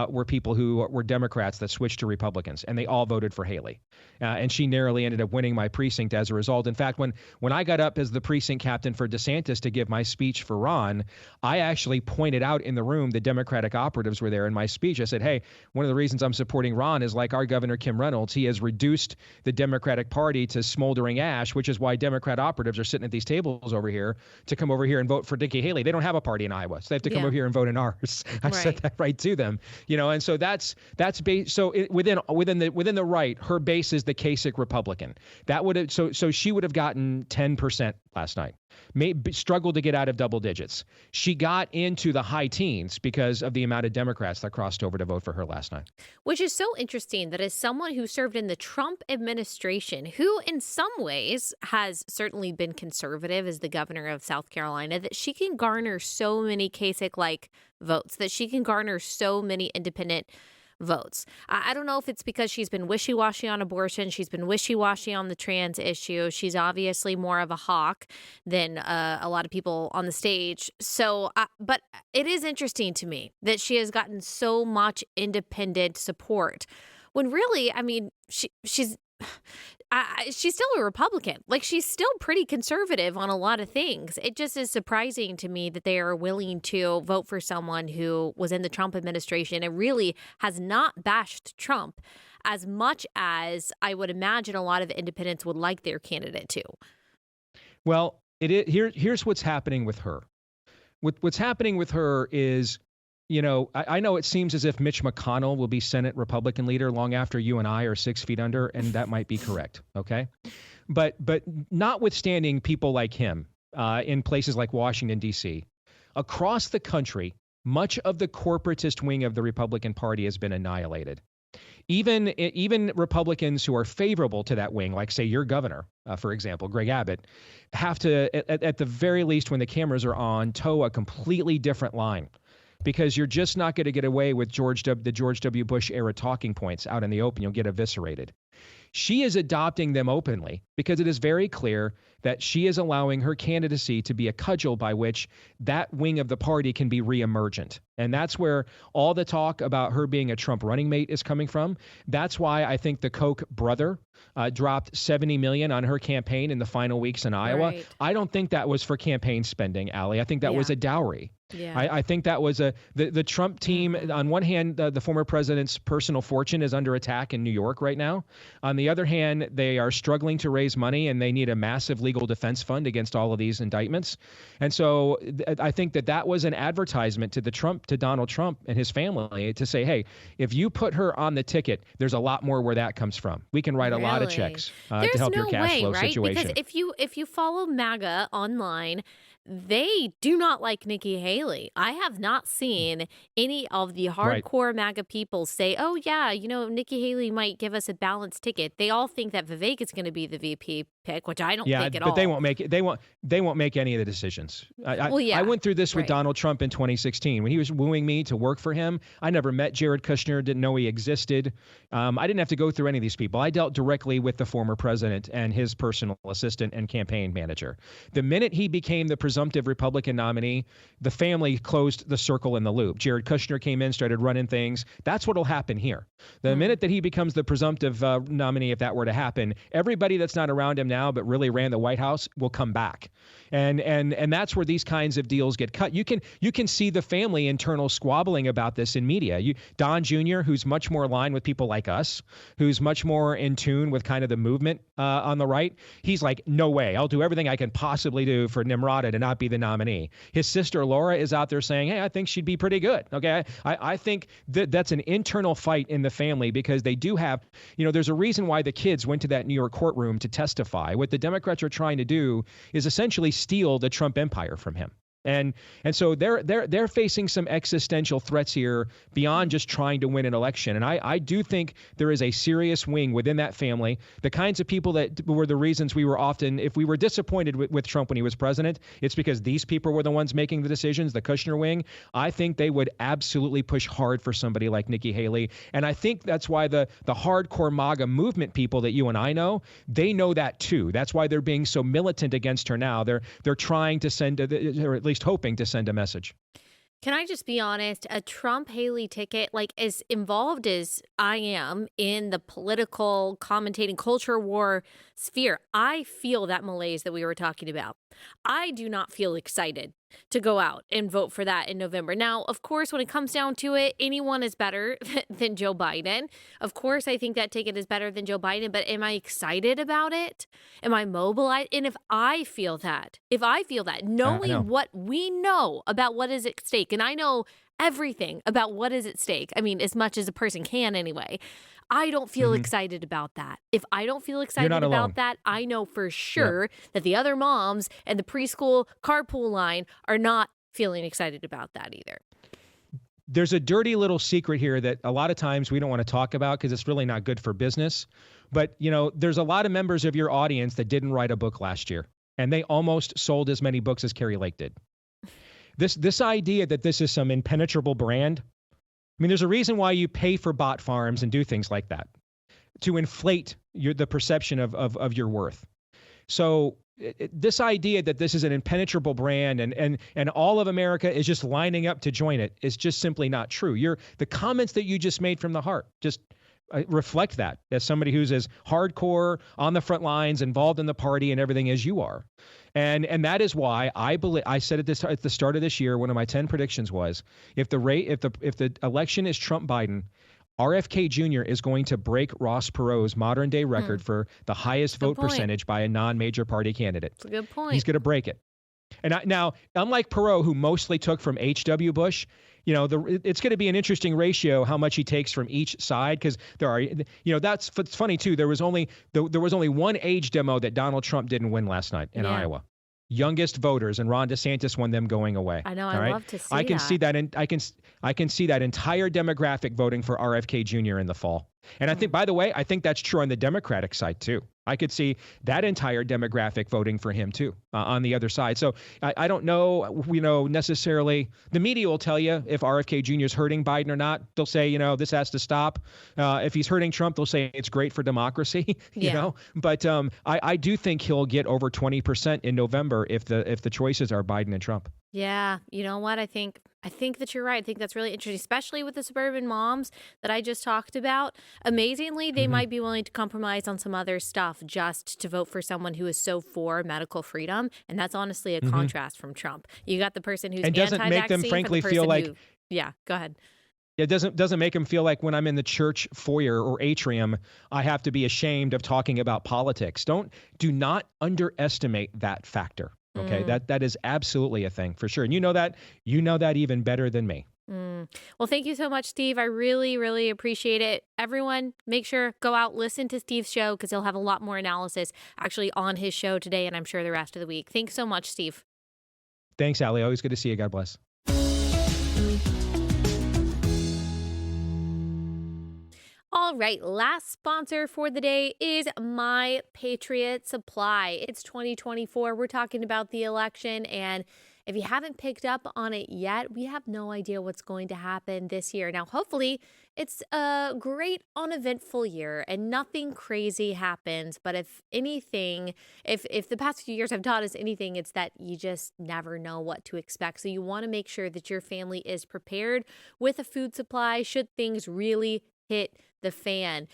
were people who were Democrats that switched to Republicans, and they all voted for Haley. And she narrowly ended up winning my precinct as a result. In fact, when I got up as the precinct captain for DeSantis to give my speech for Ron, I actually pointed out in the room the Democratic operatives were there in my speech. I said, hey, one of the reasons I'm supporting Ron is like our Governor Kim Reynolds. He has reduced the Democratic Party to smoldering ash, which is why Democrat operatives are sitting at these tables over here to come over here and vote for Nikki Haley. They don't have a party in Iowa, so they have to come over here and vote in ours. I said that right to them, and so that's within the right, her base is the Kasich Republican. That would have so she would have gotten 10% last night. Struggled to get out of double digits. She got into the high teens because of the amount of Democrats that crossed over to vote for her last night. Which is so interesting that as someone who served in the Trump administration, who in some ways has certainly been conservative as the governor of South Carolina, that she can garner so many Kasich-like votes, that she can garner so many independent votes. I don't know if it's because she's been wishy-washy on abortion. She's been wishy-washy on the trans issue. She's obviously more of a hawk than a lot of people on the stage. So, but it is interesting to me that she has gotten so much independent support when really, I mean, she's still a Republican. Like, she's still pretty conservative on a lot of things. It just is surprising to me that they are willing to vote for someone who was in the Trump administration and really has not bashed Trump as much as I would imagine a lot of independents would like their candidate to. Well, here's what's happening with her. What's happening with her is, you know, I know it seems as if Mitch McConnell will be Senate Republican leader long after you and I are 6 feet under, and that might be correct, okay? But notwithstanding people like him in places like Washington, D.C., across the country, much of the corporatist wing of the Republican Party has been annihilated. Even Republicans who are favorable to that wing, like, say, your governor, for example, Greg Abbott, have to, at the very least, when the cameras are on, toe a completely different line. Because you're just not going to get away with the George W. Bush era talking points out in the open. You'll get eviscerated. She is adopting them openly because it is very clear that she is allowing her candidacy to be a cudgel by which that wing of the party can be reemergent. And that's where all the talk about her being a Trump running mate is coming from. That's why I think the Koch brother dropped $70 million on her campaign in the final weeks in Iowa. Right. I don't think that was for campaign spending, Allie. I think that was a dowry. Yeah. I think that was the Trump team. On one hand, the former president's personal fortune is under attack in New York right now. On the other hand, they are struggling to raise money and they need a massive legal defense fund against all of these indictments. And so I think that was an advertisement to Donald Trump and his family to say, hey, if you put her on the ticket, there's a lot more where that comes from. We can write a lot of checks to help your cash flow situation. Because if you follow MAGA online, they do not like Nikki Haley. I have not seen any of the hardcore MAGA people say, oh, yeah, you know, Nikki Haley might give us a balanced ticket. They all think that Vivek is going to be the VP pick, which I don't think at all. Yeah, but they won't make it. They won't make any of the decisions. I went through this with Donald Trump in 2016 when he was wooing me to work for him. I never met Jared Kushner, didn't know he existed. I didn't have to go through any of these people. I dealt directly with the former president and his personal assistant and campaign manager. The minute he became the presumptive Republican nominee, the family closed the circle in the loop. Jared Kushner came in, started running things. That's what will happen here. The minute that he becomes the presumptive nominee, if that were to happen, everybody that's not around him now but really ran the White House will come back. And that's where these kinds of deals get cut. You can see the family internal squabbling about this in media. Don Jr., who's much more aligned with people like us, who's much more in tune with kind of the movement on the right, he's like, no way. I'll do everything I can possibly do for Nimrata to not be the nominee. His sister Laura is out there saying, hey, I think she'd be pretty good. Okay, I think that's an internal fight in the family because they do have, there's a reason why the kids went to that New York courtroom to testify. What the Democrats are trying to do is essentially steal the Trump empire from him. And so they're facing some existential threats here beyond just trying to win an election. And I do think there is a serious wing within that family, the kinds of people that were the reasons we were often, if we were disappointed with Trump when he was president, it's because these people were the ones making the decisions, the Kushner wing. I think they would absolutely push hard for somebody like Nikki Haley. And I think that's why the hardcore MAGA movement people that you and I know, they know that too. That's why they're being so militant against her now. They're trying to send, or at least hoping to send a message. Can I just be honest? A Trump-Haley ticket, like as involved as I am in the political commentating culture war sphere, I feel that malaise that we were talking about. I do not feel excited to go out and vote for that in November. Now, of course, when it comes down to it, anyone is better than Joe Biden. Of course, I think that ticket is better than Joe Biden, but am I excited about it? Am I mobilized? And if I feel that, knowing what we know about what is at stake, and I know everything about what is at stake, I mean, as much as a person can anyway, I don't feel excited about that. If I don't feel excited about that, I know for sure that the other moms and the preschool carpool line are not feeling excited about that either. There's a dirty little secret here that a lot of times we don't want to talk about because it's really not good for business. But, there's a lot of members of your audience that didn't write a book last year, and they almost sold as many books as Carrie Lake did. This idea that this is some impenetrable brand, mean, there's a reason why you pay for bot farms and do things like that to inflate the perception of your worth. So this idea that this is an impenetrable brand and all of America is just lining up to join it is just simply not true. The comments that you just made from the heart just reflect that as somebody who's as hardcore on the front lines, involved in the party and everything as you are. And that is why I said at the start of this year, one of my 10 predictions was if the election is Trump Biden, RFK Jr. is going to break Ross Perot's modern day record for the highest vote percentage by a non-major party candidate. That's a good point. He's going to break it. And now, unlike Perot, who mostly took from H.W. Bush, it's going to be an interesting ratio how much he takes from each side, because there are, that's funny too. There was only one age demo that Donald Trump didn't win last night in Iowa. Youngest voters, and Ron DeSantis won them going away. I know. I love to see I can see that, and I can see that entire demographic voting for RFK Jr. in the fall. And I think, by the way, I think that's true on the Democratic side too. I could see that entire demographic voting for him too on the other side. So I don't know, necessarily. The media will tell you if RFK Jr. is hurting Biden or not. They'll say, this has to stop. If he's hurting Trump, they'll say it's great for democracy. But I do think he'll get over 20% in November if the choices are Biden and Trump. Yeah, you know what? I think that you're right. I think that's really interesting, especially with the suburban moms that I just talked about. Amazingly, they might be willing to compromise on some other stuff just to vote for someone who is so for medical freedom. And that's honestly a contrast from Trump. You got the person who's and doesn't make them frankly feel like go ahead. It doesn't make them feel like when I'm in the church foyer or atrium, I have to be ashamed of talking about politics. Do not underestimate that factor. Okay, that is absolutely a thing for sure. And you know that even better than me. Well, thank you so much, Steve. I really, really appreciate it. Everyone, make sure go out, listen to Steve's show, because he'll have a lot more analysis actually on his show today, and I'm sure the rest of the week. Thanks so much, Steve. Thanks, Allie. Always good to see you. God bless. All right, last sponsor for the day is My Patriot Supply. It's 2024. We're talking about the election, and if you haven't picked up on it yet, we have no idea what's going to happen this year. Now, hopefully, it's a great, uneventful year and nothing crazy happens. But if anything, if the past few years have taught us anything, it's that you just never know what to expect. So you want to make sure that your family is prepared with a food supply should things really hit the fan.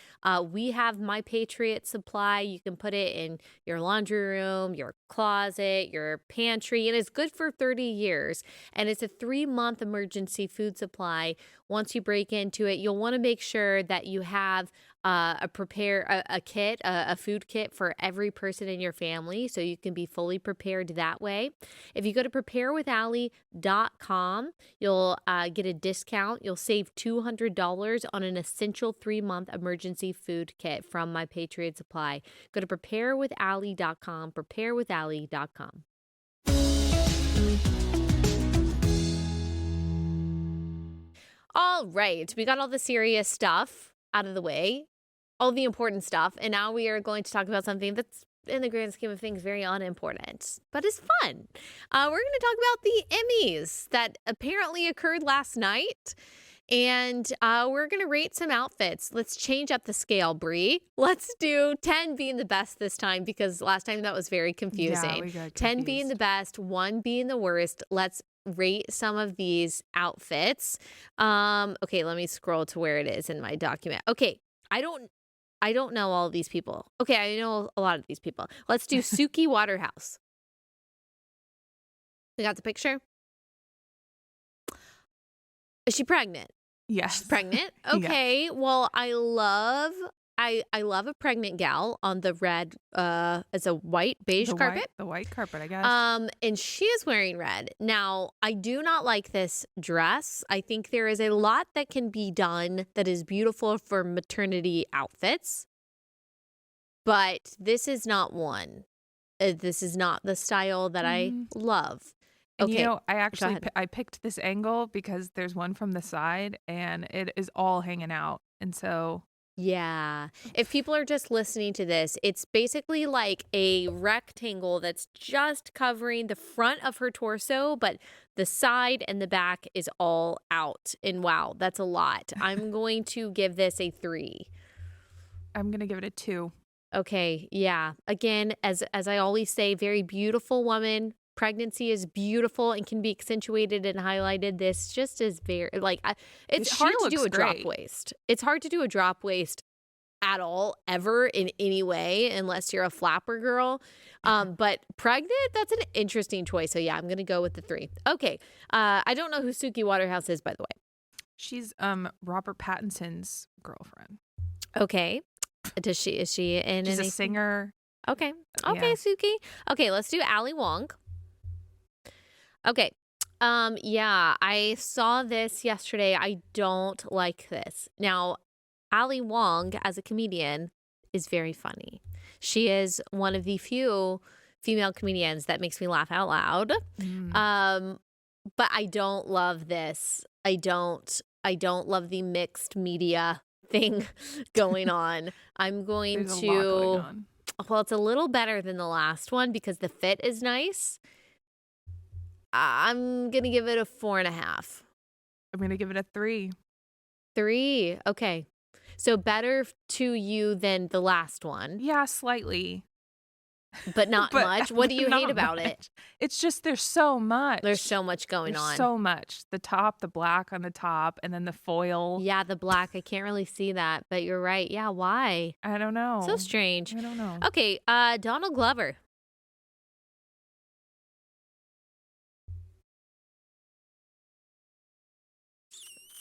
We have My Patriot Supply. You can put it in your laundry room, your closet, your pantry, and it's good for 30 years. And it's a 3-month emergency food supply. Once you break into it, you'll want to make sure that you have a food kit for every person in your family, so you can be fully prepared that way. If you go to preparewithallie.com, you'll get a discount. You'll save $200 on an essential 3-month emergency food kit from My Patriot Supply. Go to preparewithallie.com, preparewithallie.com. All right, we got all the serious stuff out of the way, all the important stuff, and now we are going to talk about something that's, in the grand scheme of things, very unimportant, but it's fun. We're going to talk about the Emmys that apparently occurred last night, and we're going to rate some outfits. Let's change up the scale, Bree. Let's do 10 being the best this time, because last time that was very confusing. Yeah, we got 10 being the best, 1 being the worst. Let's rate some of these outfits. Okay, let me scroll to where it is in my document. Okay, I don't know all of these people. Okay, I know a lot of these people. Let's do Suki Waterhouse. You got the picture? Is she pregnant? Yes. She's pregnant? Okay. Yes. Well, I love a pregnant gal on the red, it's a beige carpet. The white carpet, I guess. And she is wearing red. Now, I do not like this dress. I think there is a lot that can be done that is beautiful for maternity outfits. But this is not one. This is not the style that I love. And okay. I picked this angle because there's one from the side and it is all hanging out. And so Yeah. If people are just listening to this, it's basically like a rectangle that's just covering the front of her torso, but the side and the back is all out. And wow, that's a lot. I'm going to give this a 3. I'm going to give it a 2. Okay, yeah. Again, as I always say, very beautiful woman. Pregnancy is beautiful and can be accentuated and highlighted. This just is very it's She hard to do looks a drop great. waist. It's hard to do a drop waist at all, ever, in any way, unless you're a flapper girl. But pregnant, that's an interesting choice. So yeah, I'm gonna go with the 3. Okay. I don't know who Suki Waterhouse is, by the way. She's Robert Pattinson's girlfriend. Okay. Is she in She's anything? a singer. Okay. Yeah. Okay, Suki. Okay, let's do Allie Wong. Okay. Yeah, I saw this yesterday. I don't like this. Now, Ali Wong, as a comedian, is very funny. She is one of the few female comedians that makes me laugh out loud. But I don't love this. I don't love the mixed media thing going on. I'm going There's to a lot going on. Well, it's a little better than the last one because the fit is nice. I'm going to give it a 4.5. I'm going to give it a 3. 3. Okay. So better to you than the last one, Yeah, slightly. but not But much. What do you hate not about it? much. It's just there's so much. There's so much going There's on. so much. The top, the black on the top, and then the foil. Yeah, the black. I can't really see that, but you're right. Yeah, why? I don't know. So strange. I don't know. Okay, Donald Glover.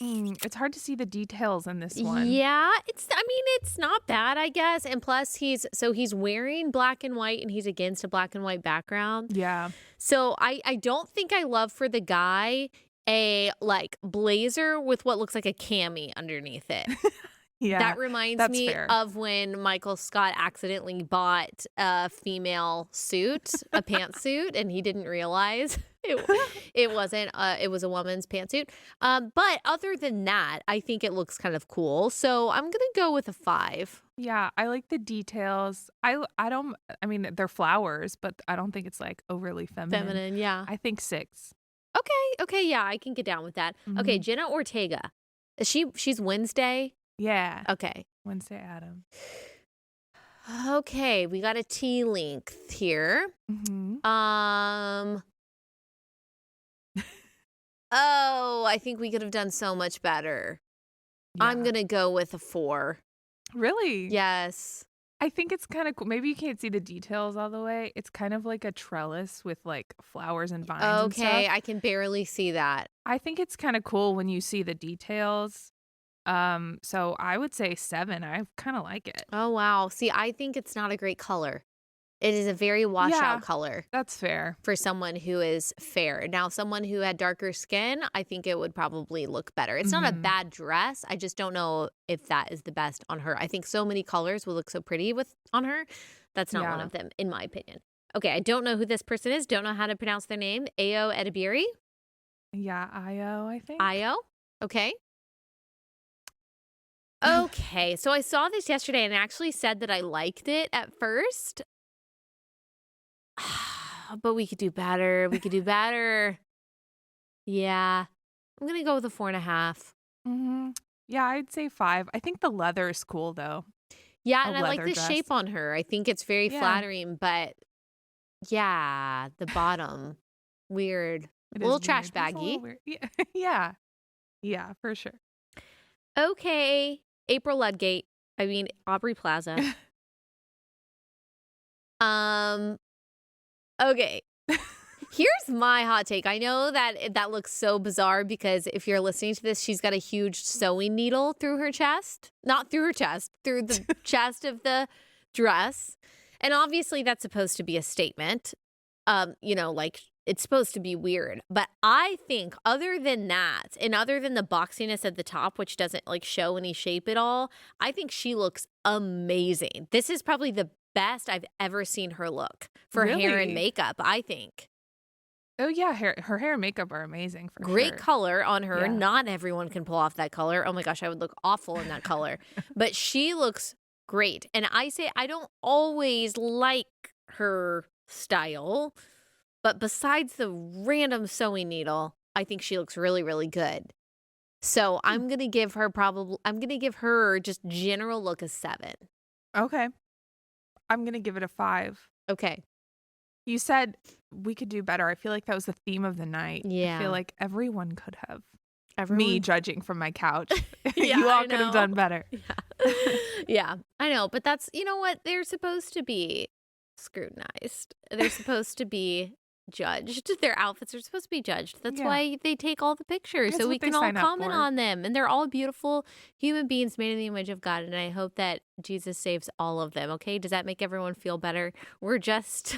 It's hard to see the details in this one. Yeah, it's not bad, I guess. And plus he's wearing black and white and he's against a black and white background. Yeah. So I don't think I love for the guy a like blazer with what looks like a cami underneath it. Yeah. That reminds that's me fair. of when Michael Scott accidentally bought a female suit, a pantsuit, and he didn't realize it wasn't. It was a woman's pantsuit. But other than that, I think it looks kind of cool. So I'm gonna go with a 5. Yeah, I like the details. I mean they're flowers, but I don't think it's like overly feminine. Yeah. I think 6. Okay, yeah, I can get down with that. Okay, Jenna Ortega. She's Wednesday? Yeah. Okay. Wednesday Adam. Okay, we got a T length here. Oh, I think we could have done so much better. Yeah. I'm going to go with a 4. Really? Yes. I think it's kind of cool. Maybe you can't see the details all the way. It's kind of like a trellis with like flowers and vines and Okay, stuff. I can barely see that. I think it's kind of cool when you see the details. So I would say 7. I kind of like it. Oh, wow. See, I think it's not a great color. It is a very washout color. That's fair. For someone who is fair. Now, someone who had darker skin, I think it would probably look better. It's not a bad dress. I just don't know if that is the best on her. I think so many colors will look so pretty on her. That's not one of them, in my opinion. Okay, I don't know who this person is. Don't know how to pronounce their name. Ayo Edibiri? Yeah, Io, I think. Ayo? Okay. Okay, so I saw this yesterday and actually said that I liked it at first. But we could do better. We could do better. Yeah. I'm going to go with a 4.5. Yeah, I'd say 5. I think the leather is cool, though. Yeah, A and I like leather the dress. shape on her. I think it's very Yeah. flattering, but yeah, the bottom, weird. It A little is trash weird. It's a little baggy. weird. Yeah. Yeah. Yeah, for sure. Okay. April Ludgate. I mean, Aubrey Plaza. Okay. Here's my hot take. I know that looks so bizarre because if you're listening to this, she's got a huge sewing needle through her chest. Not through her chest, through the chest of the dress. And obviously that's supposed to be a statement. Like it's supposed to be weird. But I think other than that, and other than the boxiness at the top, which doesn't like show any shape at all, I think she looks amazing. This is probably the best I've ever seen her look for hair and Really? makeup, I think. Oh yeah, her hair and makeup are amazing for Great sure. color on her. Yeah. Not everyone can pull off that color. Oh my gosh, I would look awful in that color. But she looks great. And I say I don't always like her style, but besides the random sewing needle, I think she looks really, really good. So I'm gonna give her just general look a 7. Okay. I'm gonna give it a 5. Okay. You said we could do better. I feel like that was the theme of the night. Yeah. I feel like everyone could have. Everyone? Me judging from my couch. Yeah, You all I could have know. done better. Yeah. Yeah, I know, but that's, you know what? They're supposed to be scrutinized. They're supposed to be judged. Their outfits are supposed to be judged. That's Yeah. why they take all the pictures That's so we what they can all sign up comment for. on them. And they're all beautiful human beings made in the image of God. And I hope that Jesus saves all of them. Okay. Does that make everyone feel better? We're just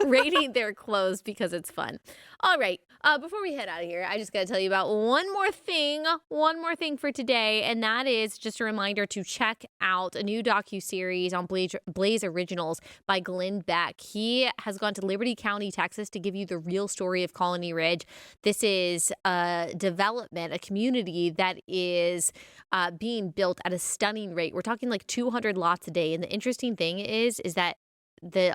rating their clothes because it's fun. All right. Before we head out of here, I just got to tell you about one more thing for today. And that is just a reminder to check out a new docuseries on Blaze Originals by Glenn Beck. He has gone to Liberty County, Texas to give you the real story of Colony Ridge. This is a development, a community that is being built at a stunning rate. We're talking like 200 lots a day. And the interesting thing is that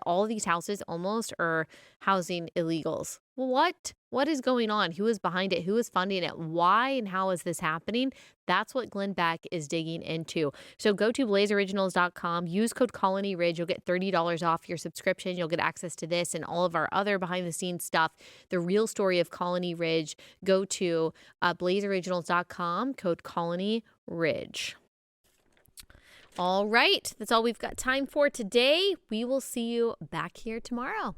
all of these houses almost are housing illegals. What is going on? Who is behind it? Who is funding it? Why and how is this happening? That's what Glenn Beck is digging into. So go to blazeoriginals.com, use code Colony Ridge. You'll get $30 off your subscription. You'll get access to this and all of our other behind the scenes stuff. The real story of Colony Ridge. Go to blazeoriginals.com, code Colony Ridge. All right. That's all we've got time for today. We will see you back here tomorrow.